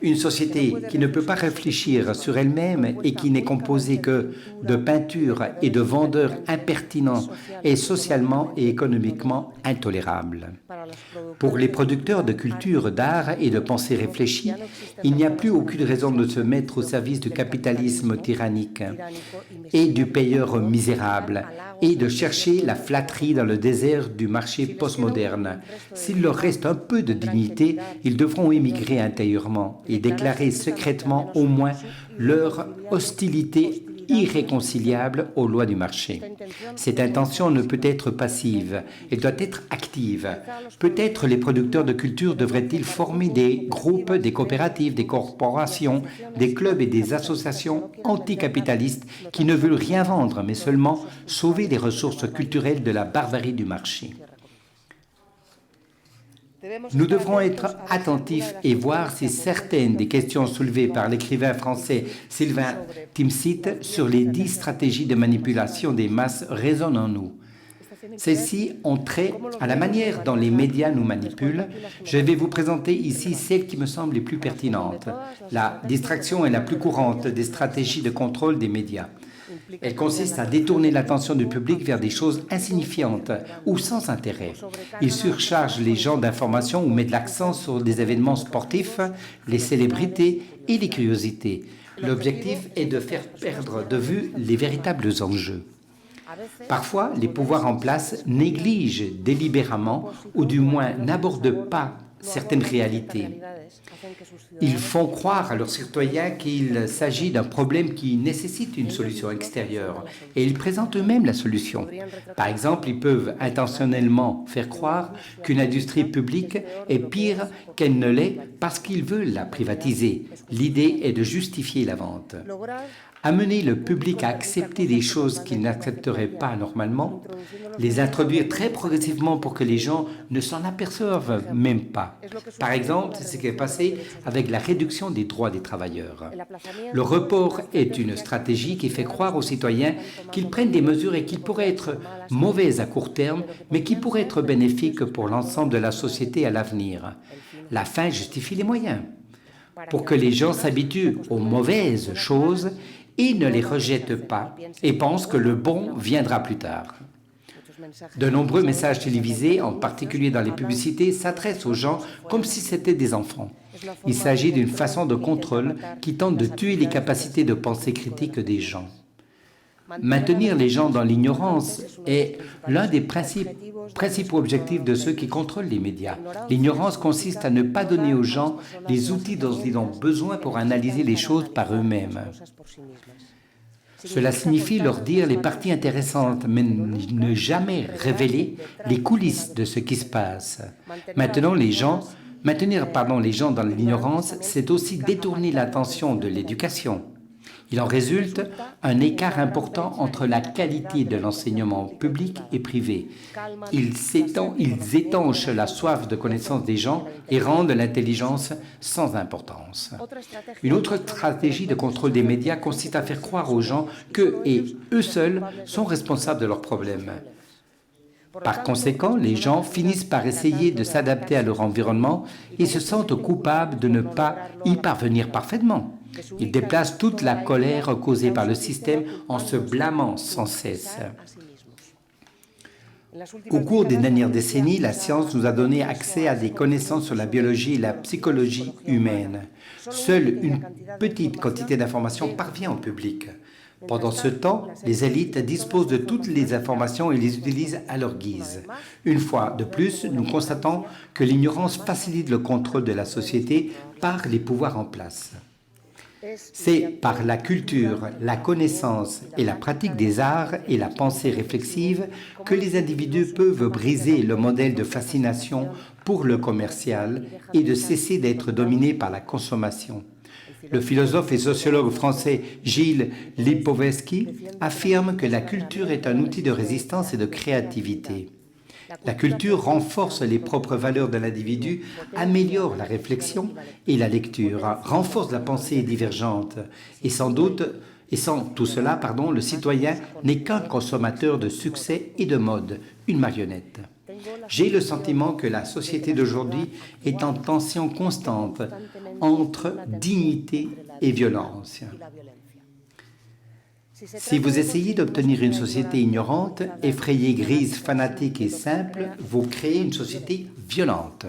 Une société qui ne peut pas réfléchir sur elle-même et qui n'est composée que de peintures et de vendeurs impertinents est socialement et économiquement intolérable. Pour les producteurs de culture, d'art et de pensée réfléchie, il n'y a plus aucune raison de se mettre au service du capitalisme tyrannique et du payeur misérable et de chercher la flatterie dans le désert du marché postmoderne. S'il leur reste un peu de dignité, ils devront émigrer intérieurement et déclarer secrètement au moins leur hostilité irréconciliable aux lois du marché. Cette intention ne peut être passive, elle doit être active. Peut-être les producteurs de culture devraient-ils former des groupes, des coopératives, des corporations, des clubs et des associations anticapitalistes qui ne veulent rien vendre, mais seulement sauver les ressources culturelles de la barbarie du marché. Nous devrons être attentifs et voir si certaines des questions soulevées par l'écrivain français Sylvain Timsit sur les 10 stratégies de manipulation des masses résonnent en nous. Celles-ci ont trait à la manière dont les médias nous manipulent. Je vais vous présenter ici celles qui me semblent les plus pertinentes. La distraction est la plus courante des stratégies de contrôle des médias. Elle consiste à détourner l'attention du public vers des choses insignifiantes ou sans intérêt. Ils surchargent les gens d'informations ou mettent l'accent sur des événements sportifs, les célébrités et les curiosités. L'objectif est de faire perdre de vue les véritables enjeux. Parfois, les pouvoirs en place négligent délibérément ou du moins n'abordent pas certaines réalités. Ils font croire à leurs citoyens qu'il s'agit d'un problème qui nécessite une solution extérieure et ils présentent eux-mêmes la solution. Par exemple, ils peuvent intentionnellement faire croire qu'une industrie publique est pire qu'elle ne l'est parce qu'ils veulent la privatiser. L'idée est de justifier la vente. Amener le public à accepter des choses qu'il n'accepterait pas normalement, les introduire très progressivement pour que les gens ne s'en aperçoivent même pas. Par exemple, c'est ce qui est passé avec la réduction des droits des travailleurs. Le report est une stratégie qui fait croire aux citoyens qu'ils prennent des mesures et qui pourraient être mauvaises à court terme, mais qui pourraient être bénéfiques pour l'ensemble de la société à l'avenir. La fin justifie les moyens. Pour que les gens s'habituent aux mauvaises choses, et ne les rejettent pas et pensent que le bon viendra plus tard. De nombreux messages télévisés, en particulier dans les publicités, s'adressent aux gens comme si c'était des enfants. Il s'agit d'une façon de contrôle qui tente de tuer les capacités de pensée critique des gens. Maintenir les gens dans l'ignorance est l'un des principaux objectifs de ceux qui contrôlent les médias. L'ignorance consiste à ne pas donner aux gens les outils dont ils ont besoin pour analyser les choses par eux-mêmes. Cela signifie leur dire les parties intéressantes, mais ne jamais révéler les coulisses de ce qui se passe. Maintenir les gens dans l'ignorance, c'est aussi détourner l'attention de l'éducation. Il en résulte un écart important entre la qualité de l'enseignement public et privé. Ils étanchent la soif de connaissance des gens et rendent l'intelligence sans importance. Une autre stratégie de contrôle des médias consiste à faire croire aux gens qu'eux et eux seuls sont responsables de leurs problèmes. Par conséquent, les gens finissent par essayer de s'adapter à leur environnement et se sentent coupables de ne pas y parvenir parfaitement. Ils déplacent toute la colère causée par le système en se blâmant sans cesse. Au cours des dernières décennies, la science nous a donné accès à des connaissances sur la biologie et la psychologie humaine. Seule une petite quantité d'informations parvient au public. Pendant ce temps, les élites disposent de toutes les informations et les utilisent à leur guise. Une fois de plus, nous constatons que l'ignorance facilite le contrôle de la société par les pouvoirs en place. C'est par la culture, la connaissance et la pratique des arts et la pensée réflexive que les individus peuvent briser le modèle de fascination pour le commercial et de cesser d'être dominés par la consommation. Le philosophe et sociologue français Gilles Lipovetsky affirme que la culture est un outil de résistance et de créativité. La culture renforce les propres valeurs de l'individu, améliore la réflexion et la lecture, renforce la pensée divergente. Et sans tout cela, le citoyen n'est qu'un consommateur de succès et de mode, une marionnette. J'ai le sentiment que la société d'aujourd'hui est en tension constante entre dignité et violence. Si vous essayez d'obtenir une société ignorante, effrayée, grise, fanatique et simple, vous créez une société violente,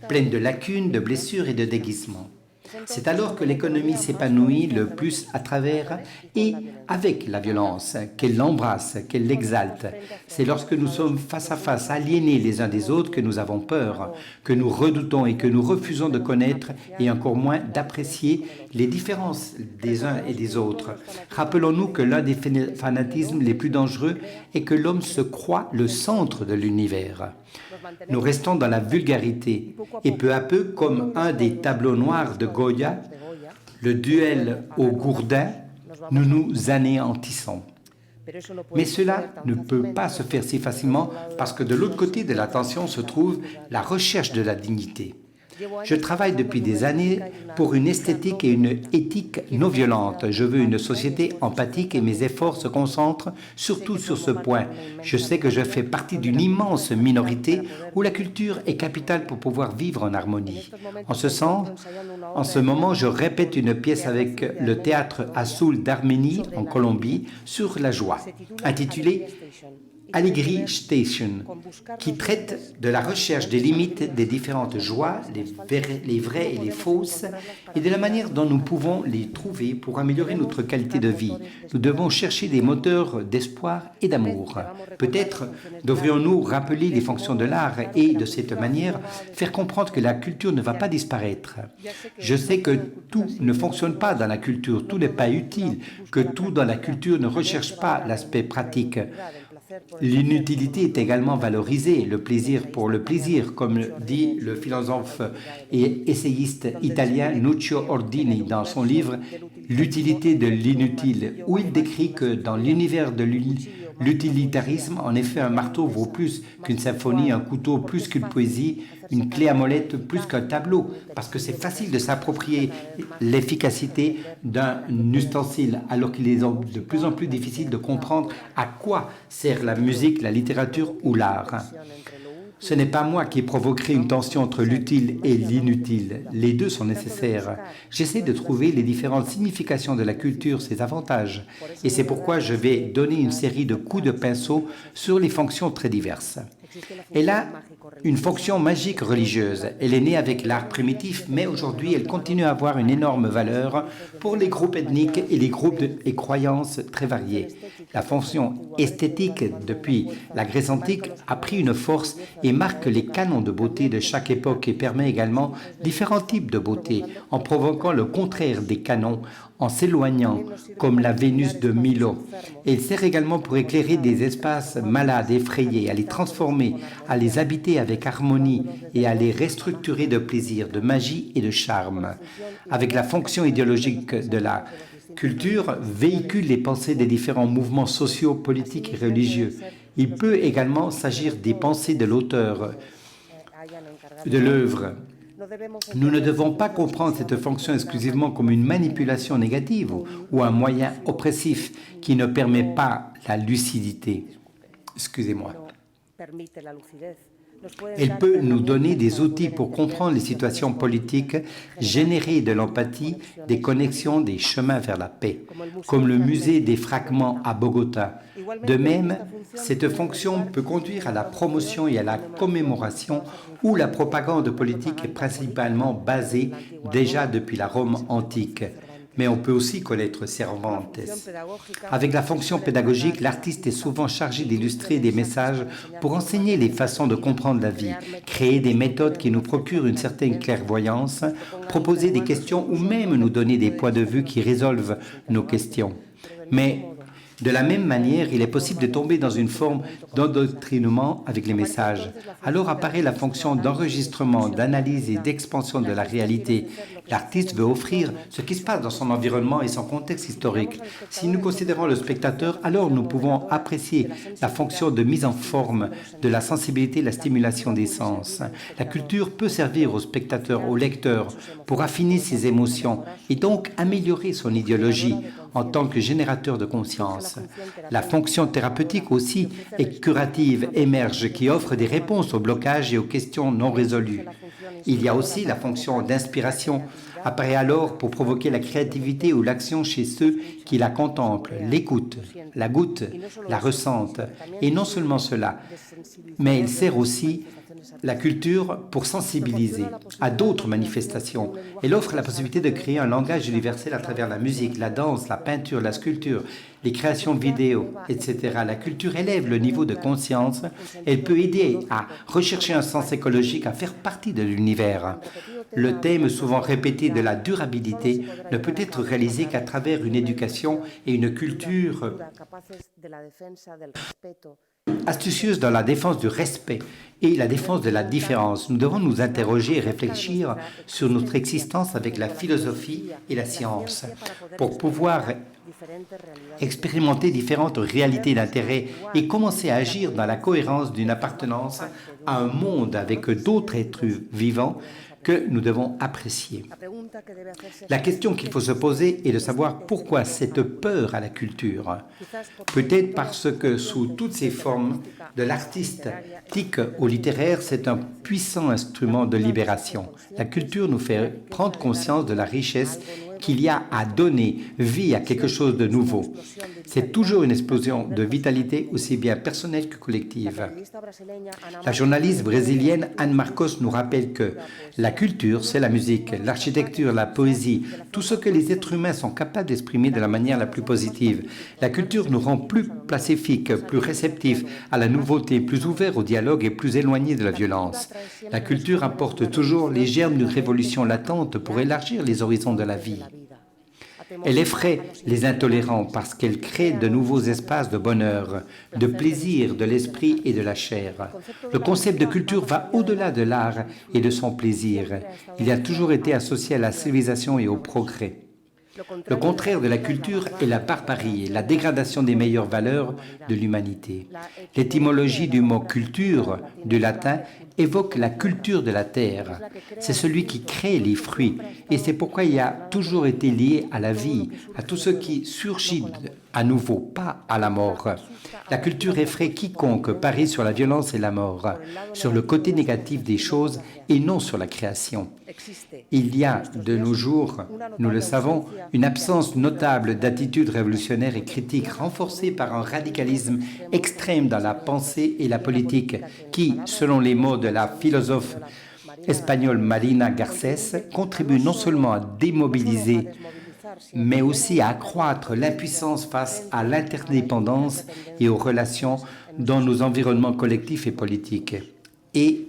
pleine de lacunes, de blessures et de déguisements. C'est alors que l'économie s'épanouit le plus à travers et avec la violence, qu'elle l'embrasse, qu'elle l'exalte. C'est lorsque nous sommes face à face, aliénés les uns des autres, que nous avons peur, que nous redoutons et que nous refusons de connaître et encore moins d'apprécier les différences des uns et des autres. Rappelons-nous que l'un des fanatismes les plus dangereux est que l'homme se croit le centre de l'univers. Nous restons dans la vulgarité et peu à peu, comme un des tableaux noirs de Goya, le duel au gourdin, nous nous anéantissons. Mais cela ne peut pas se faire si facilement parce que de l'autre côté de la tension se trouve la recherche de la dignité. Je travaille depuis des années pour une esthétique et une éthique non violente. Je veux une société empathique et mes efforts se concentrent surtout sur ce point. Je sais que je fais partie d'une immense minorité où la culture est capitale pour pouvoir vivre en harmonie. En ce sens, en ce moment, je répète une pièce avec le théâtre Azul d'Arménie, en Colombie, sur la joie, intitulée Allegri Station, qui traite de la recherche des limites des différentes joies, les vraies et les fausses, et de la manière dont nous pouvons les trouver pour améliorer notre qualité de vie. Nous devons chercher des moteurs d'espoir et d'amour. Peut-être devrions-nous rappeler les fonctions de l'art et, de cette manière, faire comprendre que la culture ne va pas disparaître. Je sais que tout ne fonctionne pas dans la culture, tout n'est pas utile, que tout dans la culture ne recherche pas l'aspect pratique. L'inutilité est également valorisée, le plaisir pour le plaisir, comme dit le philosophe et essayiste italien Nuccio Ordini dans son livre « L'utilité de l'inutile », où il décrit que dans l'univers de l'utilitarisme, en effet, un marteau vaut plus qu'une symphonie, un couteau plus qu'une poésie, une clé à molette plus qu'un tableau, parce que c'est facile de s'approprier l'efficacité d'un ustensile, alors qu'il est de plus en plus difficile de comprendre à quoi sert la musique, la littérature ou l'art. Ce n'est pas moi qui provoquerai une tension entre l'utile et l'inutile. Les deux sont nécessaires. J'essaie de trouver les différentes significations de la culture, ses avantages. Et c'est pourquoi je vais donner une série de coups de pinceau sur les fonctions très diverses. Elle a une fonction magique religieuse. Elle est née avec l'art primitif, mais aujourd'hui, elle continue à avoir une énorme valeur pour les groupes ethniques et les groupes et croyances très variés. La fonction esthétique, depuis la Grèce antique, a pris une force et marque les canons de beauté de chaque époque et permet également différents types de beauté, en provoquant le contraire des canons, en s'éloignant, comme la Vénus de Milo. Et il sert également pour éclairer des espaces malades, effrayés, à les transformer, à les habiter avec harmonie et à les restructurer de plaisir, de magie et de charme. Avec la fonction idéologique de la culture, véhicule les pensées des différents mouvements sociaux, politiques et religieux. Il peut également s'agir des pensées de l'auteur de l'œuvre. Nous ne devons pas comprendre cette fonction exclusivement comme une manipulation négative ou un moyen oppressif qui ne permet pas la lucidité. Excusez-moi. Elle peut nous donner des outils pour comprendre les situations politiques, générer de l'empathie, des connexions, des chemins vers la paix, comme le musée des fragments à Bogota. De même, cette fonction peut conduire à la promotion et à la commémoration où la propagande politique est principalement basée déjà depuis la Rome antique. Mais on peut aussi connaître Cervantes. Avec la fonction pédagogique, l'artiste est souvent chargé d'illustrer des messages pour enseigner les façons de comprendre la vie, créer des méthodes qui nous procurent une certaine clairvoyance, proposer des questions ou même nous donner des points de vue qui résolvent nos questions. Mais de la même manière, il est possible de tomber dans une forme d'endoctrinement avec les messages. Alors apparaît la fonction d'enregistrement, d'analyse et d'expansion de la réalité. L'artiste veut offrir ce qui se passe dans son environnement et son contexte historique. Si nous considérons le spectateur, alors nous pouvons apprécier la fonction de mise en forme de la sensibilité, la stimulation des sens. La culture peut servir au spectateur, au lecteur, pour affiner ses émotions et donc améliorer son idéologie en tant que générateur de conscience. La fonction thérapeutique aussi et curative émerge qui offre des réponses aux blocages et aux questions non résolues. Il y a aussi la fonction d'inspiration, apparaît alors pour provoquer la créativité ou l'action chez ceux qui la contemplent, l'écoutent, la goûtent, la ressentent. Et non seulement cela, mais il sert aussi la culture pour sensibiliser à d'autres manifestations. Elle offre la possibilité de créer un langage universel à travers la musique, la danse, la peinture, la sculpture, les créations vidéo, etc. La culture élève le niveau de conscience. Elle peut aider à rechercher un sens écologique, à faire partie de l'univers. Le thème souvent répété de la durabilité ne peut être réalisé qu'à travers une éducation et une culture astucieuse dans la défense du respect et la défense de la différence. Nous devons nous interroger et réfléchir sur notre existence avec la philosophie et la science pour pouvoir expérimenter différentes réalités d'intérêt et commencer à agir dans la cohérence d'une appartenance à un monde avec d'autres êtres vivants que nous devons apprécier. La question qu'il faut se poser est de savoir pourquoi cette peur à la culture. Peut-être parce que sous toutes ses formes, de l'artistique au littéraire, c'est un puissant instrument de libération. La culture nous fait prendre conscience de la richesse qu'il y a à donner vie à quelque chose de nouveau. C'est toujours une explosion de vitalité aussi bien personnelle que collective. La journaliste brésilienne Anne Marcos nous rappelle que la culture, c'est la musique, l'architecture, la poésie, tout ce que les êtres humains sont capables d'exprimer de la manière la plus positive. La culture nous rend plus pacifiques, plus réceptifs à la nouveauté, plus ouverts au dialogue et plus éloignés de la violence. La culture apporte toujours les germes d'une révolution latente pour élargir les horizons de la vie. Elle effraie les intolérants parce qu'elle crée de nouveaux espaces de bonheur, de plaisir, de l'esprit et de la chair. Le concept de culture va au-delà de l'art et de son plaisir. Il a toujours été associé à la civilisation et au progrès. Le contraire de la culture est la barbarie, la dégradation des meilleures valeurs de l'humanité. L'étymologie du mot culture, du latin, évoque la culture de la terre. C'est celui qui crée les fruits et c'est pourquoi il a toujours été lié à la vie, à tout ce qui surgit à nouveau, pas à la mort. La culture effraie quiconque parie sur la violence et la mort, sur le côté négatif des choses et non sur la création. Il y a de nos jours, nous le savons, une absence notable d'attitudes révolutionnaires et critiques renforcée par un radicalisme extrême dans la pensée et la politique qui, selon les mots de la philosophe espagnole Marina Garcés, contribue non seulement à démobiliser mais aussi à accroître l'impuissance face à l'interdépendance et aux relations dans nos environnements collectifs et politiques. Et,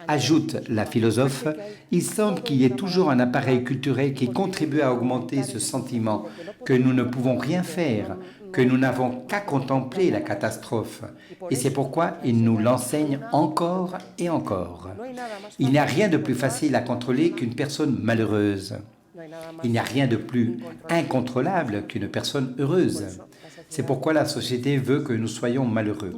ajoute la philosophe, il semble qu'il y ait toujours un appareil culturel qui contribue à augmenter ce sentiment que nous ne pouvons rien faire, que nous n'avons qu'à contempler la catastrophe. Et c'est pourquoi il nous l'enseigne encore et encore. Il n'y a rien de plus facile à contrôler qu'une personne malheureuse. Il n'y a rien de plus incontrôlable qu'une personne heureuse. C'est pourquoi la société veut que nous soyons malheureux.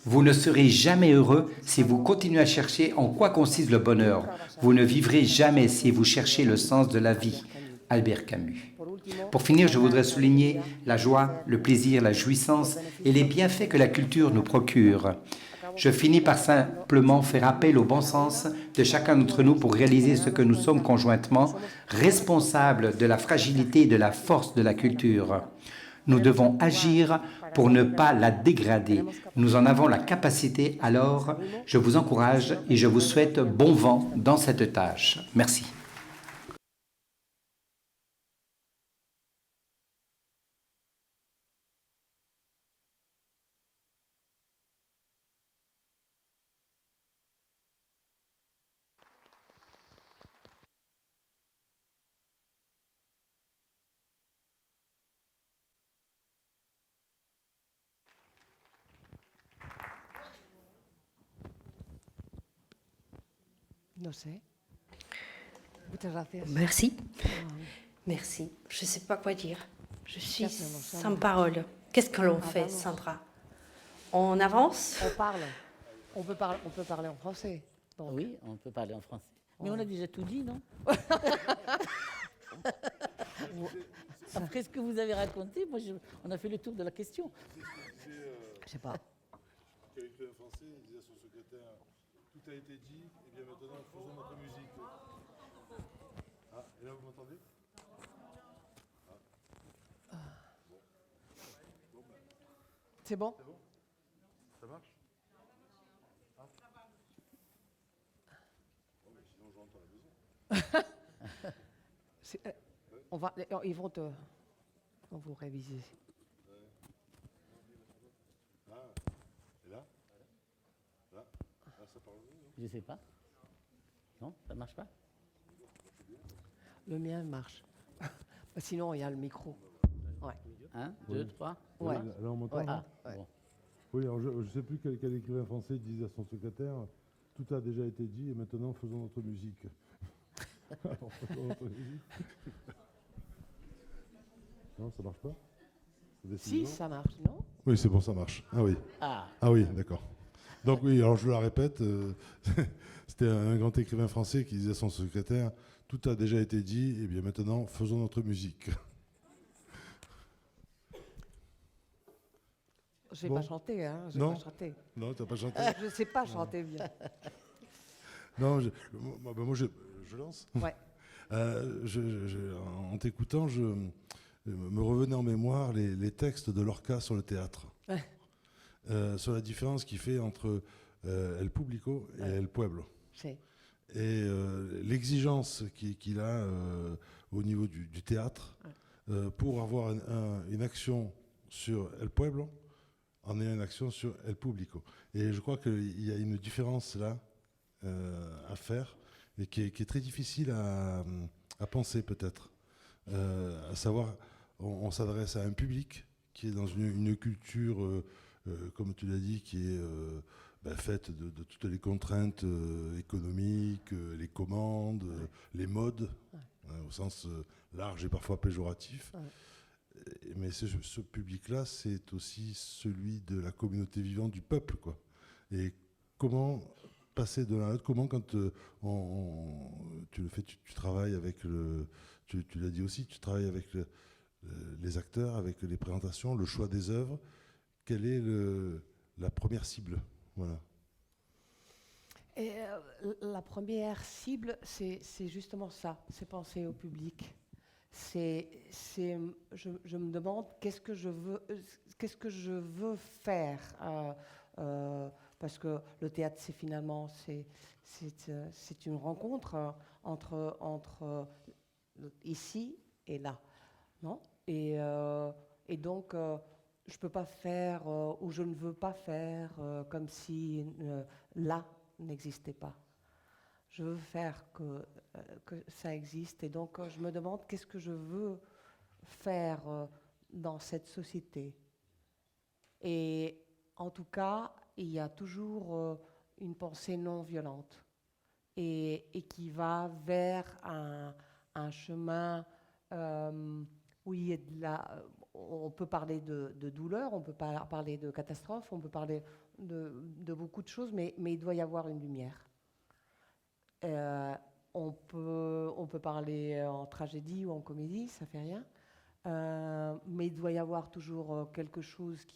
Vous ne serez jamais heureux si vous continuez à chercher en quoi consiste le bonheur. Vous ne vivrez jamais si vous cherchez le sens de la vie. Albert Camus. Pour finir, je voudrais souligner la joie, le plaisir, la jouissance et les bienfaits que la culture nous procure. Je finis par simplement faire appel au bon sens de chacun d'entre nous pour réaliser ce que nous sommes conjointement, responsables de la fragilité et de la force de la culture. Nous devons agir pour ne pas la dégrader. Nous en avons la capacité, alors je vous encourage et je vous souhaite bon vent dans cette tâche. Merci. No sé. Muchas gracias. Merci. Merci. Je ne sais pas quoi dire. Je suis sans parole. Qu'est-ce que l'on fait, Sandra? On avance? On parle. On peut parler en français. Donc. Oui, on peut parler en français. Mais on a déjà tout dit, non? Après ce que vous avez raconté, moi, on a fait le tour de la question. Je sais pas. Qui a écrit un français, il disait à son secrétaire, tout a été dit, et bien maintenant faisons notre musique. Ah, et là vous m'entendez? C'est bon? Ça marche? Bon, mais sinon je rentre à la maison. Ils vont vous réviser. Et là? Là, ça parle mieux, non? Je sais pas. Non, ça marche pas? Le mien marche. Sinon, il y a le micro. Ouais. 1, 2, 3. Ouais. Là, on m'entend? Ouais. Là Ah, bon. Oui, alors je ne sais plus quel écrivain français disait à son secrétaire, tout a déjà été dit, et maintenant faisons notre musique. Alors, faisons notre musique. Non, ça marche pas? Si, ça marche, non? Oui, c'est bon, ça marche. Ah oui. Ah, Ah oui, d'accord. Donc oui, alors je la répète, c'était un grand écrivain français qui disait à son secrétaire, tout a déjà été dit, et bien maintenant faisons notre musique. Je n'ai Bon. pas chanté, hein? J'ai Non. pas chanté. Non, t'as pas chanté? Je ne sais pas chanter bien. Non, moi je lance. Ouais. En t'écoutant, me revenaient en mémoire les textes de Lorca sur le théâtre. Sur la différence qu'il fait entre El Público et El Pueblo. Et l'exigence qu'il a au niveau du théâtre pour avoir une action sur El Pueblo en ayant une action sur El Público. Et je crois qu'il y a une différence là à faire et qui est très difficile à penser peut-être. À savoir, on s'adresse à un public qui est dans une culture, comme tu l'as dit, qui est faite de toutes les contraintes économiques, les commandes, les modes, au sens large et parfois péjoratif. Mais ce public-là, c'est aussi celui de la communauté vivante du peuple, quoi. Et comment passer de l'un à l'autre, comment quand tu le fais, tu travailles avec tu l'as dit aussi, tu travailles avec les acteurs, avec les présentations, le choix des œuvres. Quelle est la première cible? Voilà. Et, la première cible, c'est justement ça, c'est penser au public. Je me demande qu'est-ce que je veux faire, parce que le théâtre, c'est finalement c'est une rencontre entre ici et là, non? Et donc je peux pas faire ou je ne veux pas faire comme si là n'existait pas. Je veux faire que ça existe et donc je me demande qu'est-ce que je veux faire dans cette société. Et en tout cas, il y a toujours une pensée non violente et qui va vers un chemin où il y a on peut parler de douleur, on peut parler de catastrophe, on peut parler de beaucoup de choses, mais il doit y avoir une lumière. On peut parler en tragédie ou en comédie, ça fait rien. Mais il doit y avoir toujours quelque chose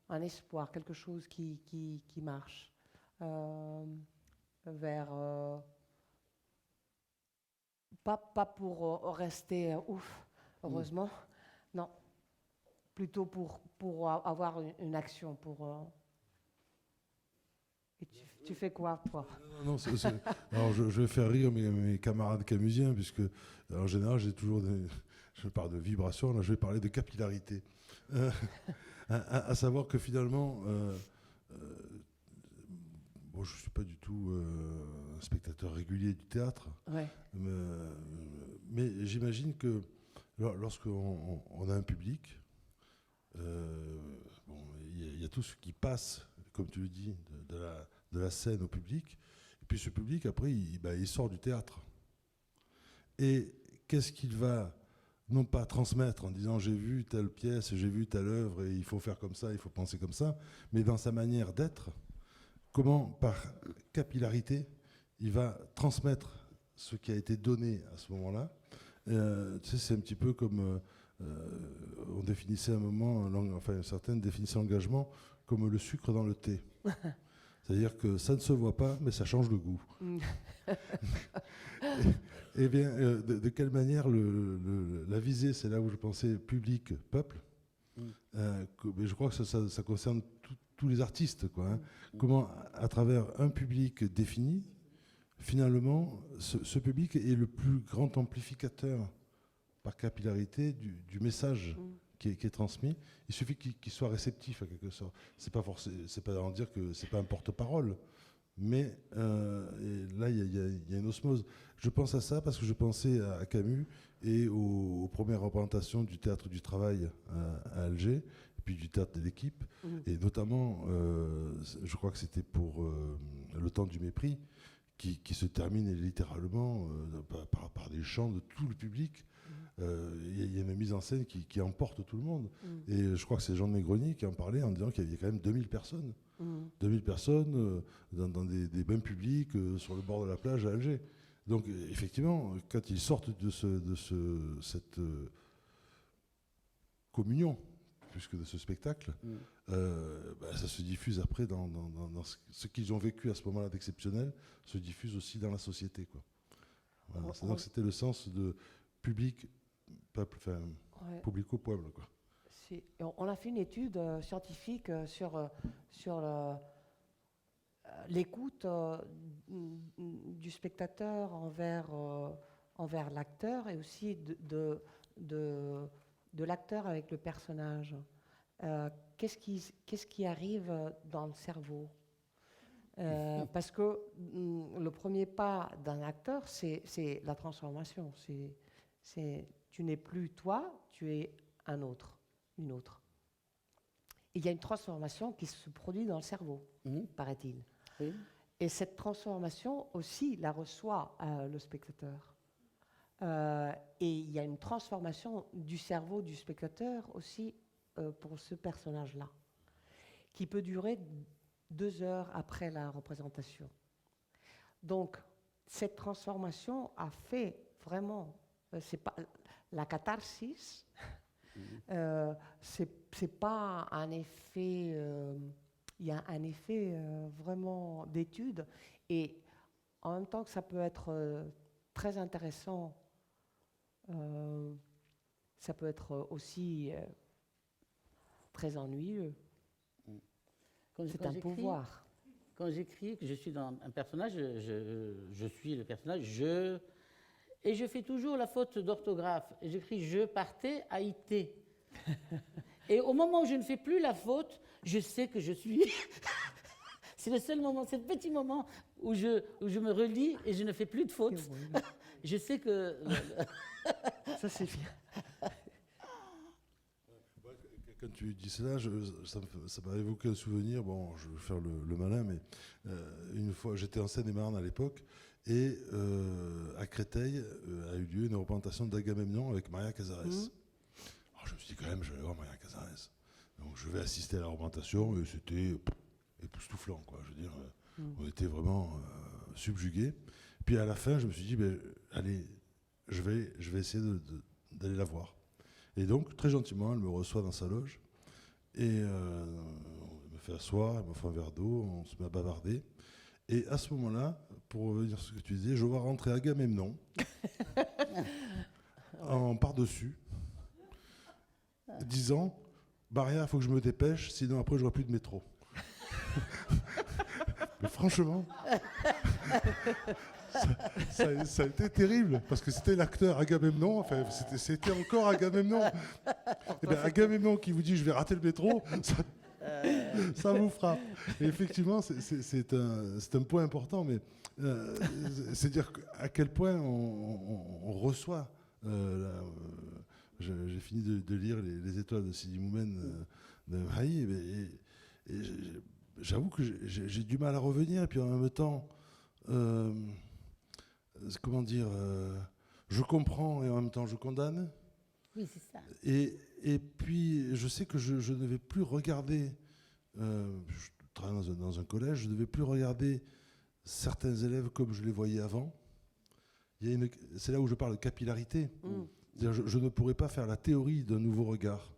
un espoir, quelque chose qui marche vers pas pour rester ouf, heureusement, non, plutôt pour avoir une action, Et tu fais quoi, toi? Non, alors je vais faire rire mes camarades camusiens, puisque en général, je parle de vibration, là je vais parler de capillarité. À savoir que finalement, bon, je ne suis pas du tout un spectateur régulier du théâtre, Ouais. Mais j'imagine que lorsqu'on a un public, il y a tout ce qui passe, comme tu le dis, de la scène au public. Et puis ce public, après, il sort du théâtre. Et qu'est-ce qu'il va, non pas transmettre en disant j'ai vu telle pièce, j'ai vu telle œuvre, et il faut faire comme ça, il faut penser comme ça, mais dans sa manière d'être, comment, par capillarité, il va transmettre ce qui a été donné à ce moment-là. Tu sais, c'est un petit peu comme on définissait à un moment, certaines définissaient l'engagement comme le sucre dans le thé. C'est-à-dire que ça ne se voit pas, mais ça change le goût. Et bien, de quelle manière la visée, c'est là où je pensais public, peuple. Mais je crois que ça concerne tous les artistes, quoi, hein. Comment, à travers un public défini, finalement, ce public est le plus grand amplificateur par capillarité du message qui est transmis. Il suffit qu'il soit réceptif, à quelque sorte. C'est pas en dire que c'est pas un porte-parole, mais là, il y a une osmose. Je pense à ça parce que je pensais à Camus et aux premières représentations du théâtre du travail à Alger, et puis du théâtre de l'équipe, et notamment, je crois que c'était pour Le temps du mépris, qui se termine littéralement par des chants de tout le public. Il y a une mise en scène qui emporte tout le monde. Et je crois que c'est Jean de Negroni qui en parlait en disant qu'il y avait quand même 2000 personnes. 2000 personnes dans des bains publics sur le bord de la plage à Alger. Donc effectivement, quand ils sortent de cette communion, plus que de ce spectacle, ça se diffuse après dans ce qu'ils ont vécu à ce moment-là d'exceptionnel, se diffuse aussi dans la société, quoi. Voilà. Donc c'était le sens de public, peuple, enfin, Ouais. publico pueblo, quoi. On a fait une étude scientifique sur l'écoute du spectateur envers l'acteur et aussi de l'acteur avec le personnage. Qu'est-ce qui arrive dans le cerveau? Parce que le premier pas d'un acteur, c'est la transformation. Tu n'es plus toi, tu es un autre, une autre. Et il y a une transformation qui se produit dans le cerveau, paraît-il. Oui. Et cette transformation aussi la reçoit le spectateur. Et il y a une transformation du cerveau du spectateur aussi pour ce personnage-là, qui peut durer 2 heures après la représentation. Donc, cette transformation a fait vraiment, c'est pas la catharsis, c'est pas un effet, il y a un effet vraiment d'étude, et en même temps que ça peut être très intéressant, ça peut être aussi très ennuyeux. C'est un pouvoir. Quand j'écris, que je suis dans un personnage, je suis le personnage, et je fais toujours la faute d'orthographe. J'écris « je partais à IT ». Et au moment où je ne fais plus la faute, je sais que je suis... C'est le seul moment, c'est le petit moment où je me relis et je ne fais plus de faute. Je sais que... Ça, c'est bien. Quand tu dis cela, ça m'a évoqué un souvenir. Bon, je vais faire le malin, mais une fois, j'étais en Seine-et-Marne à l'époque, et à Créteil a eu lieu une représentation d'Agamemnon avec Maria Casares. Alors je me suis dit, quand même, je vais voir Maria Casares. Donc je vais assister à la représentation, et c'était époustouflant, quoi. Je veux dire, on était vraiment subjugués. Puis à la fin, je me suis dit, allez, je vais essayer d'aller la voir. Et donc, très gentiment, elle me reçoit dans sa loge, et elle me fait asseoir, elle me fait un verre d'eau, on se met à bavarder. Et à ce moment-là, pour revenir sur ce que tu disais, je vois rentrer Agamemnon en par-dessus, disant « Maria, il faut que je me dépêche, sinon après, je n'aurai plus de métro. » Mais franchement... Ça a été terrible, parce que c'était l'acteur Agamemnon, enfin c'était encore Agamemnon. Et bien Agamemnon qui vous dit je vais rater le métro, ça vous frappe. Et effectivement, c'est un point important, mais c'est dire à quel point on reçoit. J'ai fini de lire les étoiles de Sidi Moumen de Haï, et j'avoue que j'ai du mal à revenir, et puis en même temps... comment dire, je comprends et en même temps je condamne. Oui, c'est ça. Et puis je sais que je ne vais plus regarder, je travaille dans un collège, je ne vais plus regarder certains élèves comme je les voyais avant. C'est là où je parle de capillarité. Je ne pourrais pas faire la théorie d'un nouveau regard.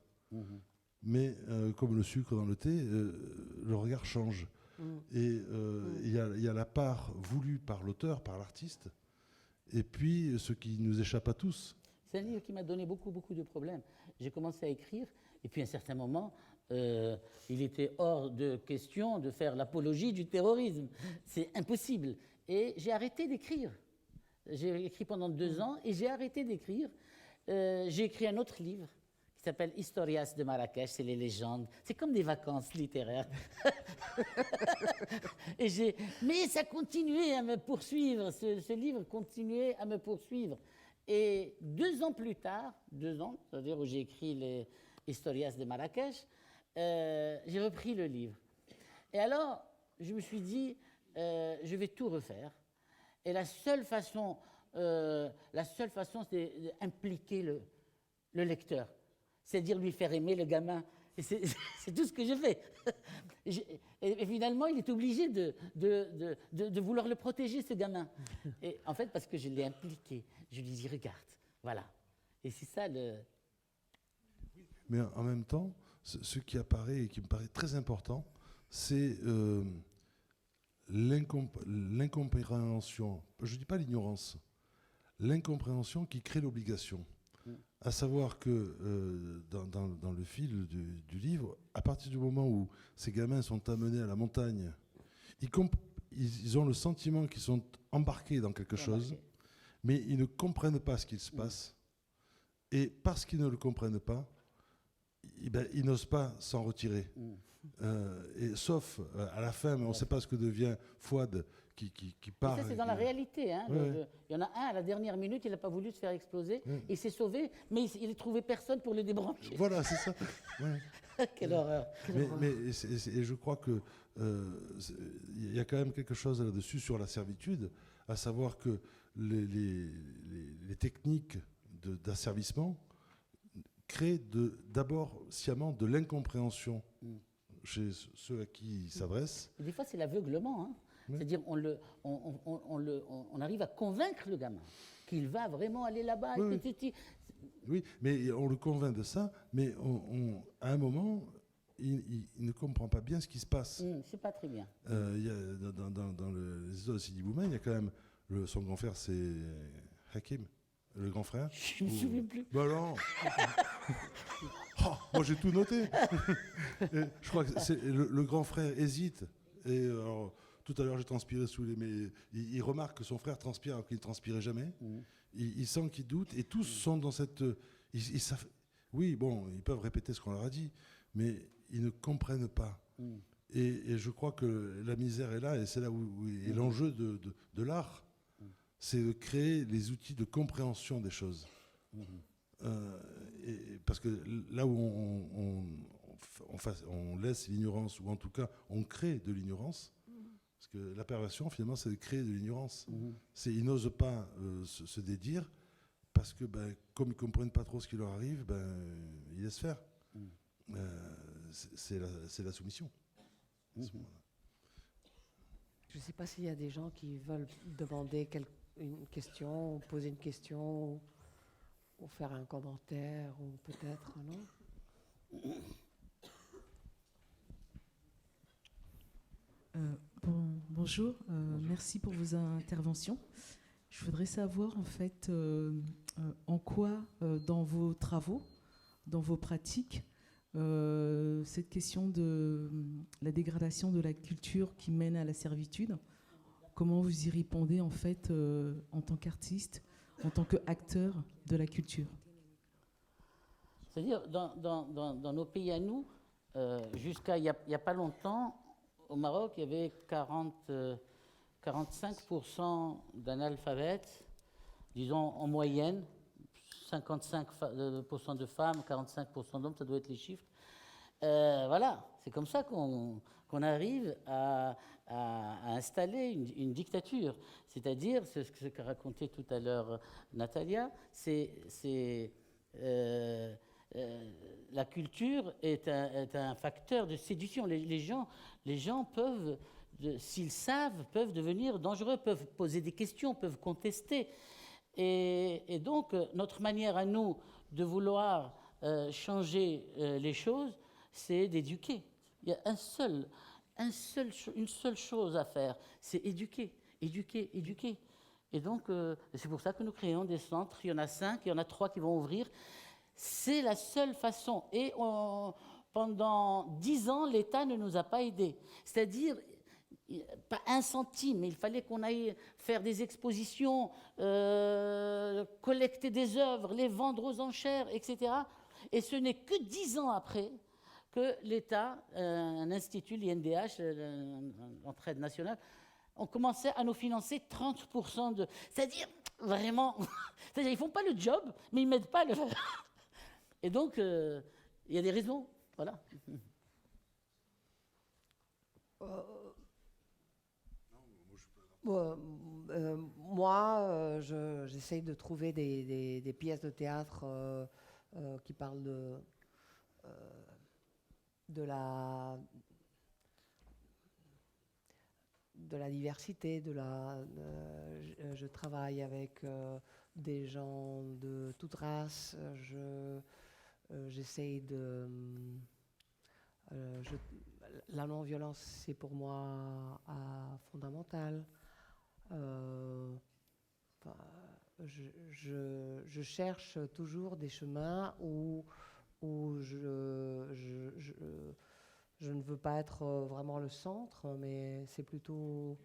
Mais comme le sucre dans le thé, le regard change. Et il y a la part voulue par l'auteur, par l'artiste, et puis ce qui nous échappe à tous. C'est un livre qui m'a donné beaucoup de problèmes. J'ai commencé à écrire, et puis à un certain moment, il était hors de question de faire l'apologie du terrorisme. C'est impossible. Et j'ai arrêté d'écrire. J'ai écrit pendant 2 ans, et j'ai arrêté d'écrire. J'ai écrit un autre livre qui s'appelle Historias de Marrakech, c'est les légendes. C'est comme des vacances littéraires. Mais ça continuait à me poursuivre, ce livre continuait à me poursuivre. Et 2 ans plus tard, 2 ans, c'est-à-dire où j'ai écrit les Historias de Marrakech, j'ai repris le livre. Et alors, je me suis dit, je vais tout refaire. Et la seule façon, c'est d'impliquer le lecteur. C'est-à-dire lui faire aimer le gamin. Et c'est tout ce que je fais. Et finalement, il est obligé de vouloir le protéger, ce gamin. Et en fait, parce que je l'ai impliqué. Je lui dis, regarde, voilà. Et c'est ça le... Mais en même temps, ce qui apparaît et qui me paraît très important, c'est l'incompréhension. Je ne dis pas l'ignorance. l'incompréhension qui crée l'obligation. À savoir que dans le fil du livre, à partir du moment où ces gamins sont amenés à la montagne, ils ont le sentiment qu'ils sont embarqués dans quelque chose, mais ils ne comprennent pas ce qu'il se passe. Et parce qu'ils ne le comprennent pas, ils n'osent pas s'en retirer. Et sauf à la fin, mais on ne sait pas ce que devient Fouad qui part. Et ça, c'est dans la réalité. Hein. Ouais. Il y en a un, à la dernière minute, il n'a pas voulu se faire exploser. Il s'est sauvé, mais il n'a trouvé personne pour le débrancher. Voilà, c'est ça. Ouais. Quelle horreur. Et je crois que il y a quand même quelque chose là-dessus sur la servitude, à savoir que les techniques d'asservissement créent d'abord sciemment de l'incompréhension chez ceux à qui ils s'adressent. Et des fois, c'est l'aveuglement. Hein. Ouais. C'est-à-dire, on arrive à convaincre le gamin qu'il va vraiment aller là-bas. Oui, oui, mais on le convainc de ça, mais à un moment, il ne comprend pas bien ce qui se passe. C'est pas très bien. Il y a, dans les histoires de Sidi Boumen, il y a quand même son grand frère, c'est Hakim, le grand frère. Je ne me souviens plus. Bah non. Oh, moi j'ai tout noté. Je crois que le grand frère hésite. Et alors, tout à l'heure j'ai transpiré sous les... Mais il remarque que son frère transpire alors qu'il ne transpirait jamais. Il sent qu'il doute. Et tous sont dans cette... Ils savent, oui, bon, ils peuvent répéter ce qu'on leur a dit, mais ils ne comprennent pas. Et je crois que la misère est là, et c'est là où est l'enjeu de l'art. C'est de créer les outils de compréhension des choses. Parce que là où on laisse l'ignorance, ou en tout cas on crée de l'ignorance, parce que la perversion finalement c'est de créer de l'ignorance. Ils n'osent pas se dédire, parce que comme ils ne comprennent pas trop ce qui leur arrive, ils laissent faire. C'est la soumission. À ce moment-là. Je ne sais pas s'il y a des gens qui veulent demander une question, ou poser une question, ou faire un commentaire, ou peut-être, non? Bonjour, merci pour vos interventions. Je voudrais savoir en fait en quoi dans vos travaux, dans vos pratiques, cette question de la dégradation de la culture qui mène à la servitude, comment vous y répondez en fait en tant qu'artiste, en tant qu'acteur de la culture? C'est-à-dire, dans nos pays à nous, jusqu'à il n'y a pas longtemps, au Maroc, il y avait 45% d'analphabètes, disons en moyenne, 55% de femmes, 45% d'hommes, ça doit être les chiffres. Voilà, c'est comme ça qu'on arrive à installer une dictature. C'est-à-dire, c'est ce qu'a raconté tout à l'heure Natalia, la culture est un facteur de séduction. Les gens peuvent, s'ils savent, peuvent devenir dangereux, peuvent poser des questions, peuvent contester. Et donc, notre manière à nous de vouloir changer les choses, c'est d'éduquer. Il y a une seule chose à faire, c'est éduquer. Et donc, c'est pour ça que nous créons des centres. Il y en a 5, il y en a 3 qui vont ouvrir. C'est la seule façon. Et pendant 10 ans, l'État ne nous a pas aidés. C'est-à-dire, pas un centime, mais il fallait qu'on aille faire des expositions, collecter des œuvres, les vendre aux enchères, etc. Et ce n'est que 10 ans après que l'État, un institut, l'INDH, l'entraide nationale, ont commencé à nous financer 30% de... C'est-à-dire, vraiment, c'est-à-dire, ils ne font pas le job, mais ils ne m'aident pas à le faire. Et donc, il y a des raisons, voilà. Moi, j'essaye de trouver des pièces de théâtre qui parlent de la diversité, je travaille avec des gens de toute race, j'essaye de... la non-violence, c'est pour moi fondamental. je cherche toujours des chemins où je ne veux pas être vraiment le centre, mais c'est plutôt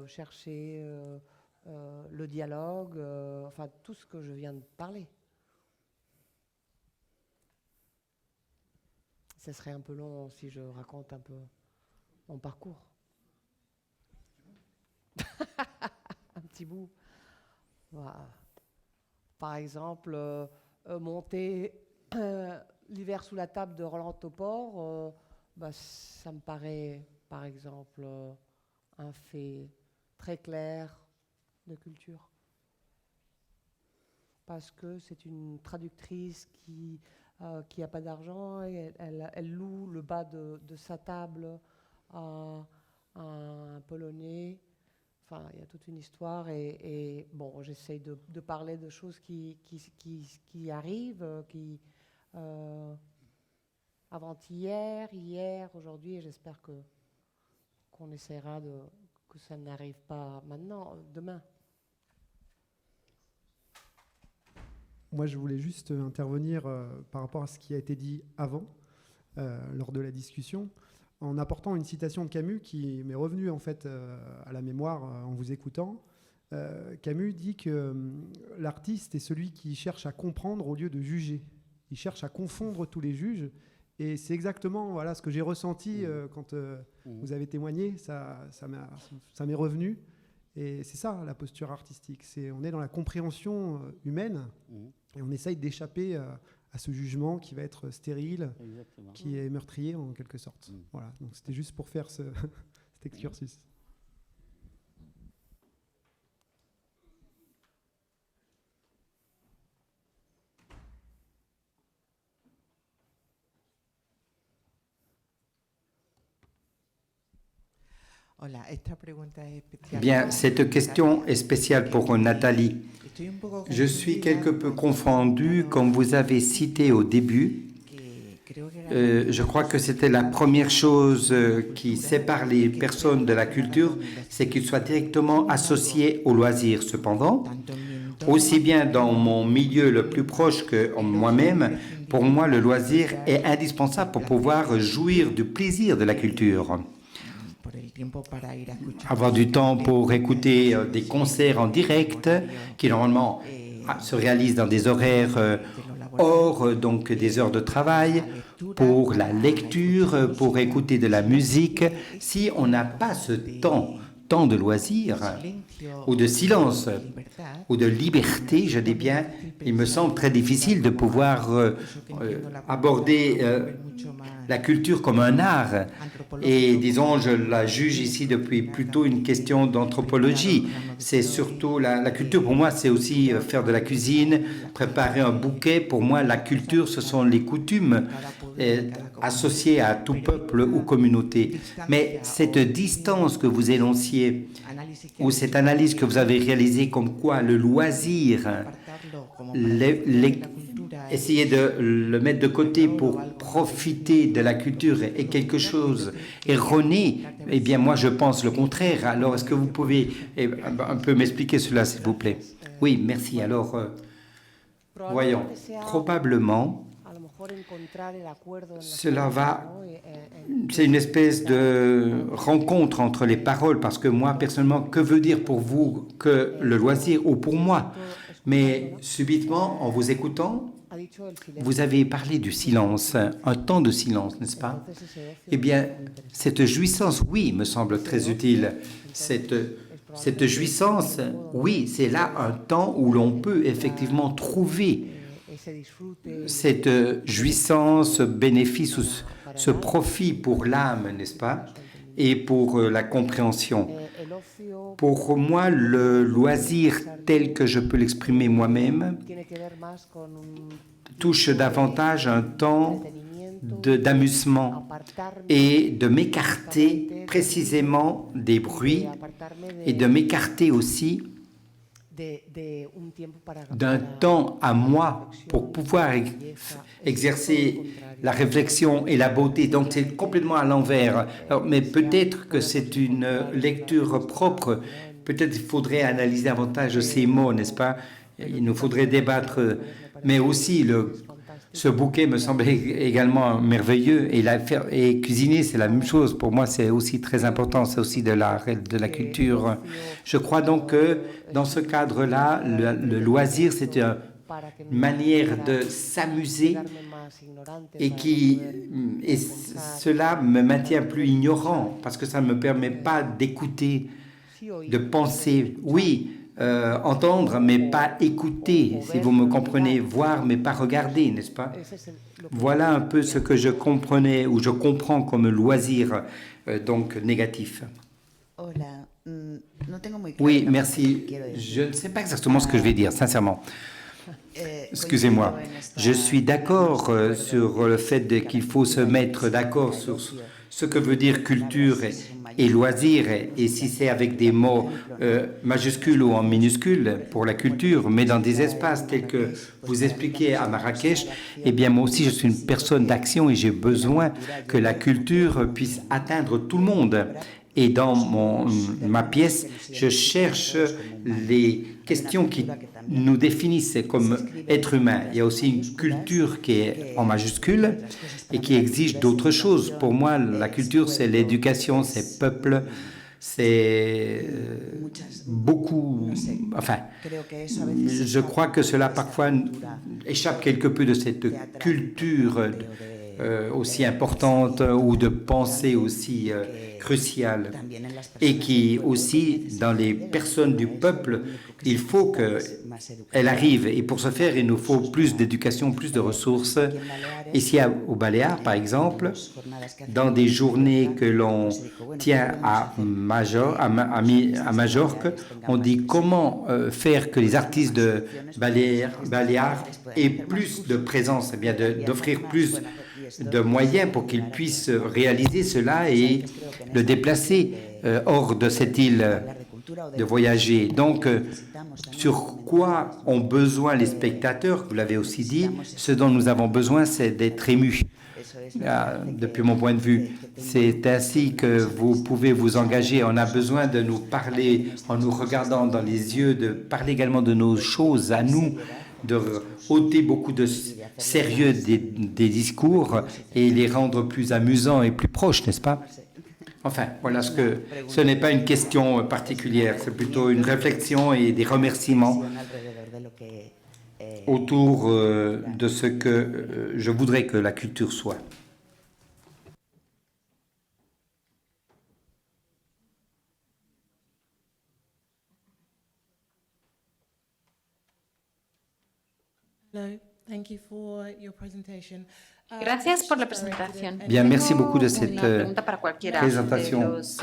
chercher le dialogue, enfin tout ce que je viens de parler. Ce serait un peu long si je raconte un peu mon parcours. Un petit bout. Voilà. Par exemple, monter l'hiver sous la table de Roland Topor, ça me paraît, par exemple, un fait très clair de culture. Parce que c'est une traductrice qui n'a pas d'argent, et elle loue le bas de sa table à un Polonais. Enfin, il y a toute une histoire et bon, j'essaye de parler de choses qui arrivent, avant-hier, hier, aujourd'hui, et j'espère qu'on essaiera que ça n'arrive pas maintenant, demain. Moi, je voulais juste intervenir par rapport à ce qui a été dit avant, lors de la discussion, en apportant une citation de Camus qui m'est revenue en fait à la mémoire en vous écoutant. Camus dit que l'artiste est celui qui cherche à comprendre au lieu de juger. Il cherche à confondre tous les juges. Et c'est exactement voilà, ce que j'ai ressenti quand vous avez témoigné. Ça m'est revenu. Et c'est ça la posture artistique. On est dans la compréhension humaine et on essaye d'échapper à ce jugement qui va être stérile, qui est meurtrier en quelque sorte. Voilà, donc c'était juste pour faire cet excursus. Bien, cette question est spéciale pour Nathalie. Je suis quelque peu confondue, comme vous avez cité au début. Je crois que c'était la première chose qui sépare les personnes de la culture, c'est qu'ils soient directement associés au loisir. Cependant, aussi bien dans mon milieu le plus proche que moi-même, pour moi, le loisir est indispensable pour pouvoir jouir du plaisir de la culture. Avoir du temps pour écouter des concerts en direct qui normalement se réalisent dans des horaires hors donc des heures de travail, pour la lecture, pour écouter de la musique. Si on n'a pas ce temps de loisir ou de silence ou de liberté, je dis bien, il me semble très difficile de pouvoir aborder la culture comme un art. Et disons, je la juge ici depuis plutôt une question d'anthropologie. C'est surtout la culture, pour moi, c'est aussi faire de la cuisine, préparer un bouquet. Pour moi, la culture, ce sont les coutumes associées à tout peuple ou communauté. Mais cette distance que vous énonciez, ou cette analyse que vous avez réalisée comme quoi le loisir, essayer de le mettre de côté pour profiter de la culture est quelque chose erroné, eh bien moi je pense le contraire. Alors est-ce que vous pouvez un peu m'expliquer cela s'il vous plaît? Oui, merci. Alors, voyons, probablement cela va... C'est une espèce de rencontre entre les paroles, parce que moi personnellement, que veut dire pour vous que le loisir ou pour moi? Mais subitement, en vous écoutant, vous avez parlé du silence, un temps de silence, n'est-ce pas? Eh bien, cette jouissance, oui, me semble très utile. Cette jouissance, oui, c'est là un temps où l'on peut effectivement trouver cette jouissance, ce bénéfice, ou ce profit pour l'âme, n'est-ce pas? Et pour la compréhension. Pour moi, le loisir tel que je peux l'exprimer moi-même touche davantage un temps d'amusement et de m'écarter précisément des bruits et de m'écarter aussi d'un temps à moi pour pouvoir exercer la réflexion et la beauté. Donc c'est complètement à l'envers. Mais peut-être que c'est une lecture propre. Peut-être il faudrait analyser davantage ces mots, n'est-ce pas? Il nous faudrait débattre. Mais aussi, ce bouquet me semblait également merveilleux. Et cuisiner, c'est la même chose. Pour moi, c'est aussi très important. C'est aussi de la culture. Je crois donc que dans ce cadre-là, le loisir, c'est une manière de s'amuser et cela me maintient plus ignorant parce que ça ne me permet pas d'écouter, de penser. Oui, entendre, mais pas écouter, si vous me comprenez, voir, mais pas regarder, n'est-ce pas? Voilà un peu ce que je comprenais ou je comprends comme loisir, donc négatif. Oui, merci. Je ne sais pas exactement ce que je vais dire, sincèrement. Excusez-moi. Je suis d'accord sur le fait qu'il faut se mettre d'accord sur ce que veut dire culture et loisir, et si c'est avec des mots majuscules ou en minuscules pour la culture, mais dans des espaces tels que vous expliquez à Marrakech, eh bien moi aussi je suis une personne d'action et j'ai besoin que la culture puisse atteindre tout le monde. Et dans ma pièce, je cherche les questions qui nous définissent comme êtres humains. Il y a aussi une culture qui est en majuscule et qui exige d'autres choses. Pour moi, la culture, c'est l'éducation, c'est peuple, c'est beaucoup... Enfin, je crois que cela parfois échappe quelque peu de cette culture aussi importante ou de pensée aussi cruciale, et qui aussi dans les personnes du peuple, il faut qu'elle arrive, et pour ce faire il nous faut plus d'éducation, plus de ressources. Ici au Baléares par exemple, dans des journées que l'on tient à Majorque, on dit comment faire que les artistes de Baléares aient plus de présence, eh bien d'offrir plus de moyens pour qu'ils puissent réaliser cela et le déplacer hors de cette île, de voyager. Donc, sur quoi ont besoin les spectateurs? Vous l'avez aussi dit, ce dont nous avons besoin, c'est d'être émus. Depuis mon point de vue, c'est ainsi que vous pouvez vous engager. On a besoin de nous parler en nous regardant dans les yeux, de parler également de nos choses à nous, de ôter beaucoup de sérieux des discours et les rendre plus amusants et plus proches, n'est-ce pas? Enfin, voilà ce n'est pas une question particulière, c'est plutôt une réflexion et des remerciements autour de ce que je voudrais que la culture soit. Gracias por la presentación. Bien, merci beaucoup de cette Una pregunta para cualquiera présentation. de los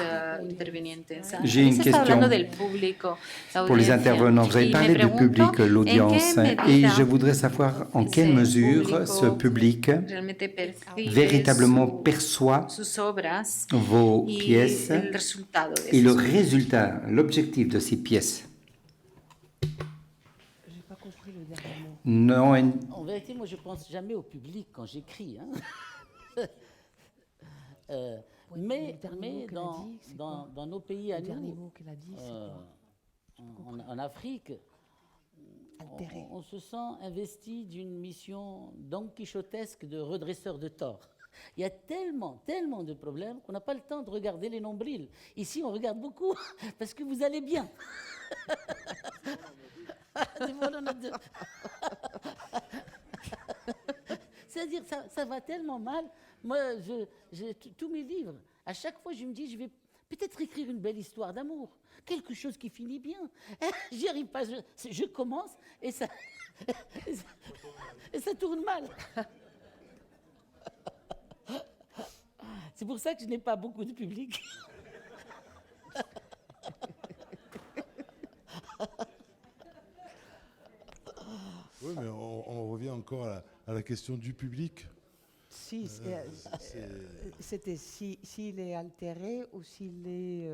intervinientes. J'ai une Habéis estado question hablando del público, la pour les audiencia, intervenants. Vous avez y parlé me du pregunto public, l'audience, en qué et medida je voudrais savoir en quelle ese mesure público ce public realmente percibe véritablement perçoit sus obras vos y pièces el resultado de et le esas obras. résultat, l'objectif de ces pièces. Non, En vérité, moi, je pense jamais au public quand j'écris. Hein. Mais dans nos pays à nous, en Afrique, on se sent investi d'une mission donquichotesque de redresseur de tort. Il y a tellement de problèmes qu'on n'a pas le temps de regarder les nombrils. Ici, on regarde beaucoup parce que vous allez bien. C'est-à-dire, ça va tellement mal. Moi, j'ai tous mes livres. À chaque fois, je me dis, je vais peut-être écrire une belle histoire d'amour. Quelque chose qui finit bien. J'y arrive pas. Je commence et ça tourne mal. C'est pour ça que je n'ai pas beaucoup de public. Oui, mais on revient encore à la question du public. Si, c'était s'il est altéré ou s'il est...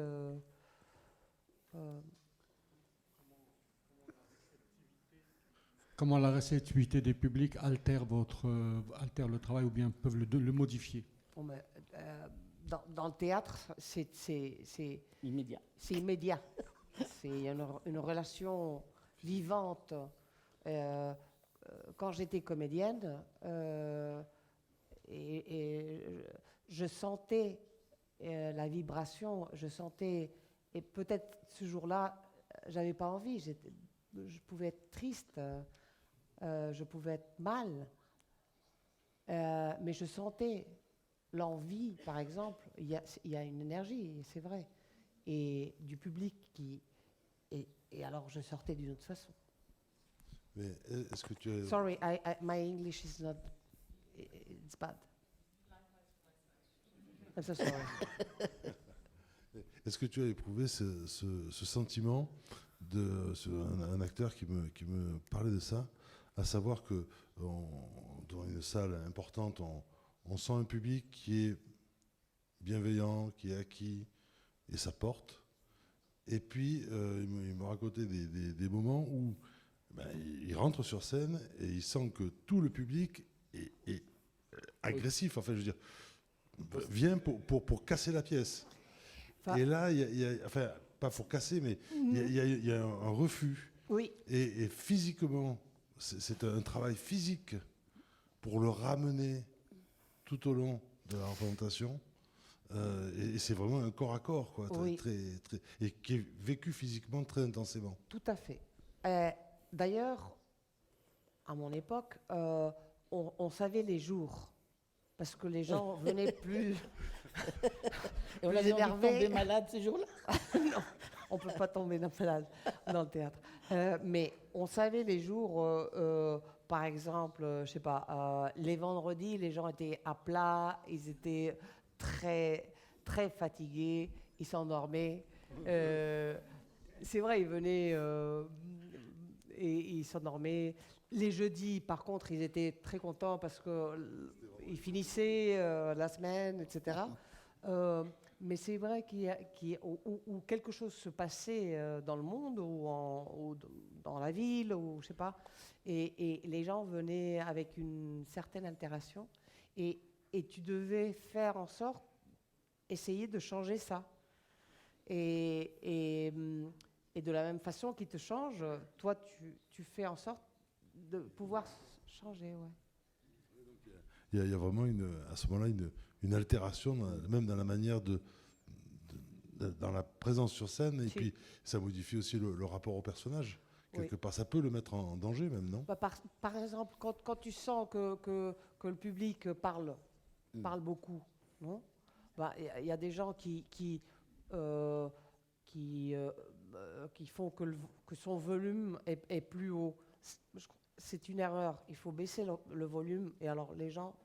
comment la réceptivité des publics altère le travail ou bien peuvent le modifier? Bon, mais, dans le théâtre, c'est Immédiat. c'est immédiat. C'est une relation vivante. Quand j'étais comédienne, et je sentais la vibration, je sentais, et peut-être ce jour-là, j'avais pas envie, je pouvais être triste, je pouvais être mal, mais je sentais l'envie, par exemple, il y a une énergie, c'est vrai, et du public et alors je sortais d'une autre façon. Mais est-ce que tu as... Sorry, my English is not, it's bad. I'm so sorry. Est-ce que tu as éprouvé ce sentiment un acteur qui me parlait de ça, à savoir que dans une salle importante, on sent un public qui est bienveillant, qui est acquis, et ça porte. Et puis, il me racontait des moments où il rentre sur scène et il sent que tout le public est agressif. Enfin, je veux dire, vient pour casser la pièce. Enfin, et là, enfin, pas pour casser, mais il y a un refus. Oui. Et physiquement, c'est un travail physique pour le ramener tout au long de la représentation. Et c'est vraiment un corps à corps, quoi, oui. Et qui est vécu physiquement très intensément. Tout à fait. D'ailleurs, à mon époque, on savait les jours, parce que les gens venaient plus, et on avait envie de tomber malade ces jours-là. Non, on ne peut pas tomber malade dans le théâtre. Mais on savait les jours, par exemple, je sais pas, les vendredis, les gens étaient à plat, ils étaient très, très fatigués, ils s'endormaient. C'est vrai, ils venaient et ils s'endormaient. Les jeudis, par contre, ils étaient très contents parce qu'ils finissaient la semaine, etc. Mais c'est vrai où quelque chose se passait dans le monde ou dans la ville, ou je sais pas, et les gens venaient avec une certaine altération, et tu devais faire en sorte, essayer de changer ça. Et de la même façon qu'ils te changent, toi, tu fais en sorte de pouvoir changer. Ouais. Il y a vraiment à ce moment-là une altération, même dans la manière dans la présence sur scène, et puis ça modifie aussi le rapport au personnage. Quelque part, ça peut le mettre en danger même, non? Par exemple, quand tu sens que le public parle beaucoup, non? Il y a des gens qui font que son volume est plus haut. C'est une erreur. Il faut baisser le volume, et alors les gens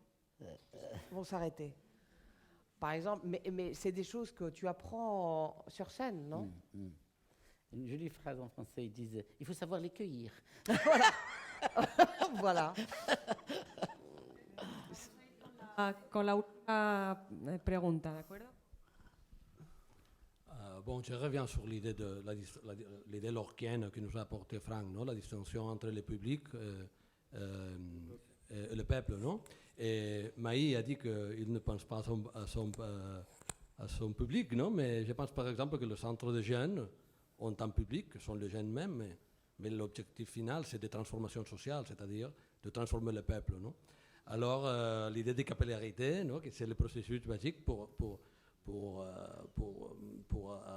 vont s'arrêter. Par exemple, mais c'est des choses que tu apprends sur scène, non? Une jolie phrase en français, ils disent « il faut savoir les cueillir ». Voilà. Voilà. Con la última pregunta, ¿de acuerdo? Bon, je reviens sur l'idée l'idée lorquienne que nous a apporté Franck, non? La distinction entre le public et le peuple, non? Et Maï a dit qu'il ne pense pas à son public, non? Mais je pense par exemple que le centre de jeunes ont un public, que sont les jeunes même, mais l'objectif final, c'est de transformation sociale, c'est-à-dire de transformer le peuple, non? Alors, l'idée de capillarité, non? Que c'est le processus basique pour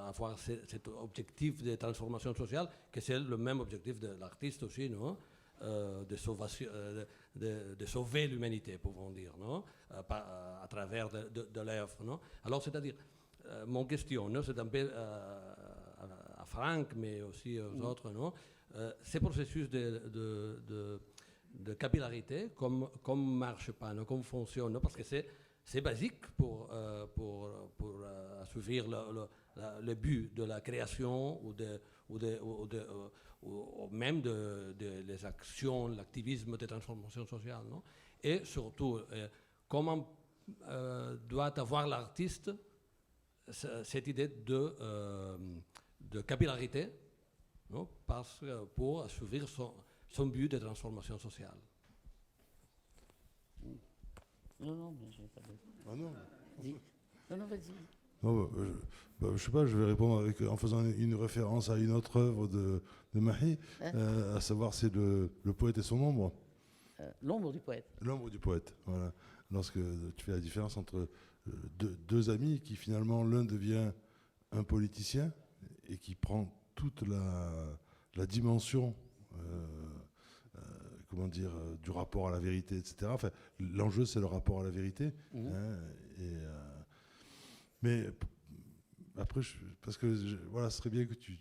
avoir cet objectif de transformation sociale, que c'est le même objectif de l'artiste aussi, non? De sauver l'humanité, pouvons dire, non? À travers de l'œuvre, non? Alors, c'est-à-dire, mon question, non? C'est un peu à Franck, mais aussi aux autres, non? Ces processus de capillarité, comme marche pas, non? Comme fonctionne, non? Parce que c'est basique pour assouvir le but de la création ou même les actions, l'activisme de transformation sociale, non? Et surtout, comment doit avoir l'artiste cette idée de capillarité, non? Pour assouvir son but de transformation sociale. Non, mais je n'ai pas de... Ah non. Dis. Non, vas-y. Non, je sais pas, je vais répondre en faisant une référence à une autre œuvre de Mahi, à savoir c'est le poète et son ombre. L'ombre du poète. L'ombre du poète, voilà. Lorsque tu fais la différence entre deux amis qui finalement l'un devient un politicien et qui prend toute la dimension comment dire, du rapport à la vérité, etc. Enfin, l'enjeu, c'est le rapport à la vérité. Hein, mais après, parce que voilà, ce serait bien que tu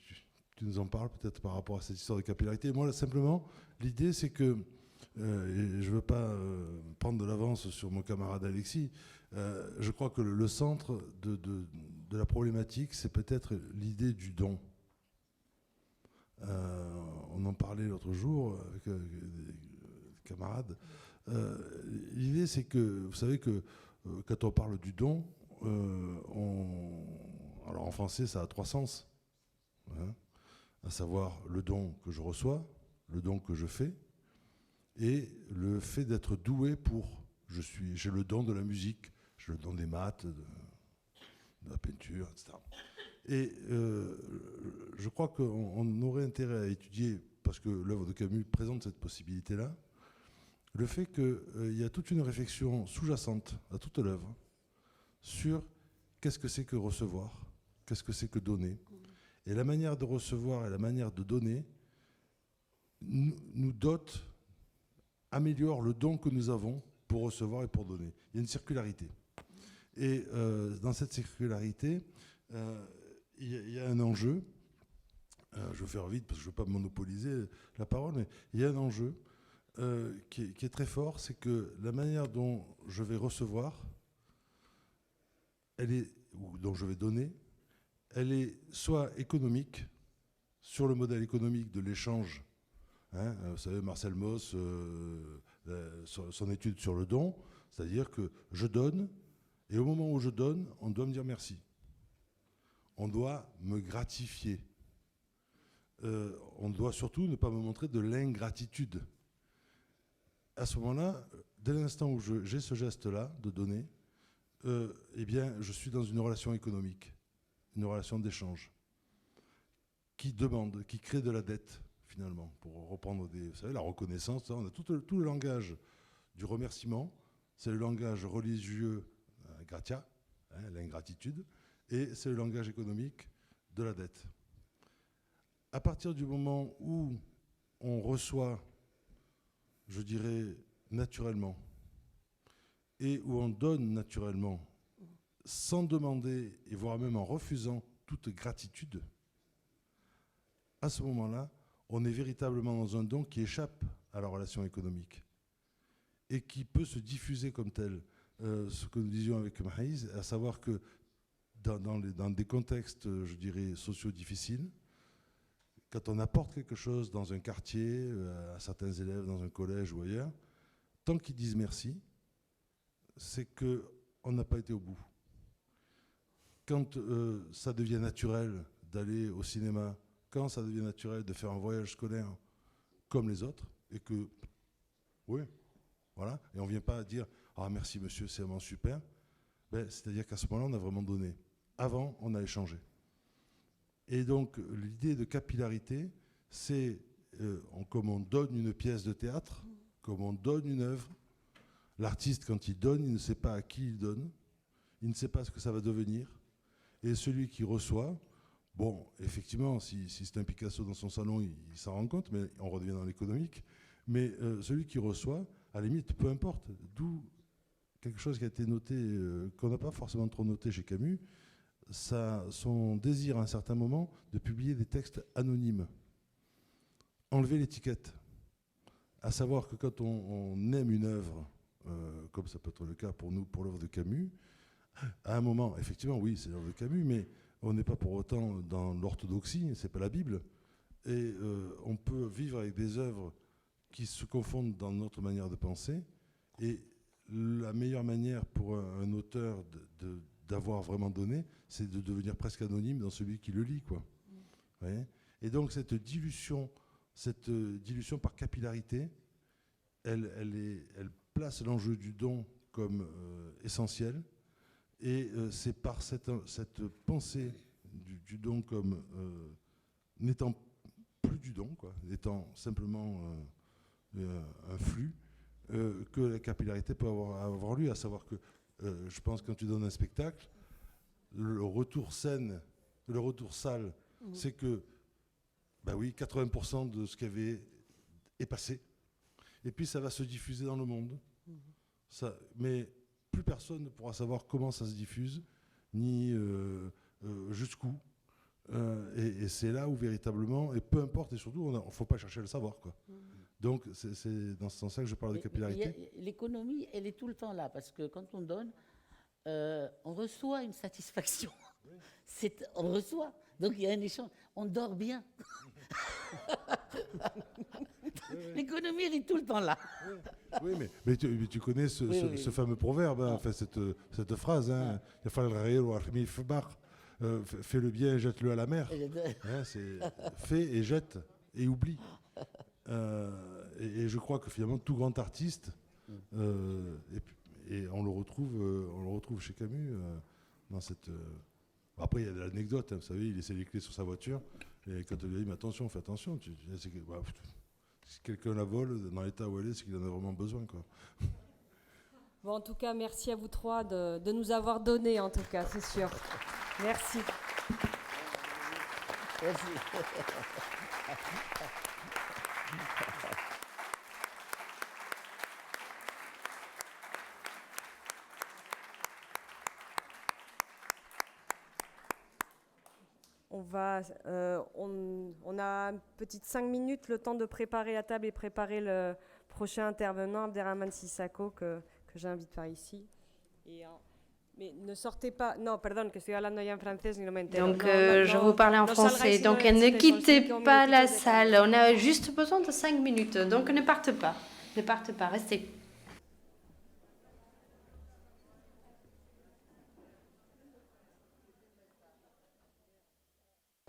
nous en parles peut-être par rapport à cette histoire de capillarité. Moi, là, simplement, l'idée, c'est que, et je ne veux pas prendre de l'avance sur mon camarade Alexis, je crois que le centre de la problématique, c'est peut-être l'idée du don. On en parlait l'autre jour avec des camarades. L'idée, c'est que, vous savez que quand on parle du don, alors en français, ça a 3 sens, hein, à savoir le don que je reçois, le don que je fais, et le fait d'être doué pour. J'ai le don de la musique, j'ai le don des maths, de la peinture, etc. Et je crois qu'on aurait intérêt à étudier, parce que l'œuvre de Camus présente cette possibilité-là, le fait qu'il y a toute une réflexion sous-jacente à toute l'œuvre sur qu'est-ce que c'est que recevoir, qu'est-ce que c'est que donner. Et la manière de recevoir et la manière de donner nous dote, améliore le don que nous avons pour recevoir et pour donner. Il y a une circularité. Et dans cette circularité, il y a un enjeu, je vais faire vite parce que je ne veux pas monopoliser la parole, mais il y a un enjeu qui est très fort, c'est que la manière dont je vais recevoir, ou dont je vais donner, elle est soit économique, sur le modèle économique de l'échange. Hein, vous savez, Marcel Mauss, son étude sur le don, c'est-à-dire que je donne, et au moment où je donne, on doit me dire merci. On doit me gratifier. On doit surtout ne pas me montrer de l'ingratitude. À ce moment-là, dès l'instant où j'ai ce geste-là de donner, eh bien, je suis dans une relation économique, une relation d'échange, qui demande, qui crée de la dette, finalement, pour reprendre vous savez, la reconnaissance. On a tout le langage du remerciement, c'est le langage religieux, gratia, hein, l'ingratitude, et c'est le langage économique de la dette. À partir du moment où on reçoit, je dirais, naturellement, et où on donne naturellement, sans demander, et voire même en refusant toute gratitude, à ce moment-là, on est véritablement dans un don qui échappe à la relation économique et qui peut se diffuser comme tel. Ce que nous disions avec Maïs, à savoir que dans des contextes, je dirais, sociaux difficiles, quand on apporte quelque chose dans un quartier, à certains élèves, dans un collège ou ailleurs, tant qu'ils disent merci, c'est qu'on n'a pas été au bout. Quand ça devient naturel d'aller au cinéma, quand ça devient naturel de faire un voyage scolaire comme les autres, et que, oui, voilà, et on ne vient pas dire « Ah, merci monsieur, c'est vraiment super », ben, c'est-à-dire qu'à ce moment-là, on a vraiment donné. Avant, on a échangé. Et donc, l'idée de capillarité, c'est comme on donne une pièce de théâtre, comme on donne une œuvre, l'artiste, quand il donne, il ne sait pas à qui il donne, il ne sait pas ce que ça va devenir, et celui qui reçoit, bon, effectivement, si c'est un Picasso dans son salon, il s'en rend compte, mais on revient dans l'économique, mais celui qui reçoit, à la limite, peu importe, d'où quelque chose qui a été noté, qu'on n'a pas forcément trop noté chez Camus, son désir à un certain moment de publier des textes anonymes. Enlever l'étiquette. À savoir que quand on aime une œuvre, comme ça peut être le cas pour nous, pour l'œuvre de Camus, à un moment, effectivement, oui, c'est l'œuvre de Camus, mais on n'est pas pour autant dans l'orthodoxie, c'est pas la Bible. Et on peut vivre avec des œuvres qui se confondent dans notre manière de penser. Et la meilleure manière pour un auteur d'avoir vraiment donné, c'est de devenir presque anonyme dans celui qui le lit, quoi. Ouais. Et donc cette dilution cette dilution par capillarité, elle place l'enjeu du don comme essentiel. Et c'est par cette pensée du don comme n'étant plus du don, quoi, étant simplement un flux, que la capillarité peut avoir lieu. À savoir que, je pense que quand tu donnes un spectacle, le retour scène, le retour salle, c'est que, bah oui, 80% de ce qu'il y avait est passé. Et puis ça va se diffuser dans le monde. Mais plus personne ne pourra savoir comment ça se diffuse, ni jusqu'où. Et c'est là où véritablement, et peu importe, et surtout, il ne faut pas chercher à le savoir, quoi. Donc c'est dans ce sens-là que je parle de capillarité. L'économie, elle est tout le temps là, parce que quand on donne, on reçoit une satisfaction. On reçoit. Donc il y a un échange. On dort bien. L'économie, elle est tout le temps là. Oui, mais tu connais ce fameux proverbe, hein, enfin, cette phrase, hein, fais le bien et jette-le à la mer. Hein, c'est fais et jette et oublie. Et je crois que finalement tout grand artiste, et on le retrouve chez Camus dans cette. Après il y a de l'anecdote, hein, vous savez, il laissait les clés sur sa voiture et quand on lui a dit mais attention, fais attention, si quelqu'un la vole dans l'état où elle est, c'est qu'il en a vraiment besoin, quoi. Bon, en tout cas, merci à vous trois de nous avoir donné, en tout cas, c'est sûr. Merci. Merci. On a une petite 5 minutes, le temps de préparer la table et préparer le prochain intervenant, Abderrahmane Sissako, que j'invite par ici. Mais ne sortez pas. Non, pardon, que estoy hablando ya en francés y no me entero. Donc, je vous parlais en français. Donc, ne quittez pas la salle. On a juste besoin de 5 minutes. Donc, ne partez pas. Ne partez pas, restez.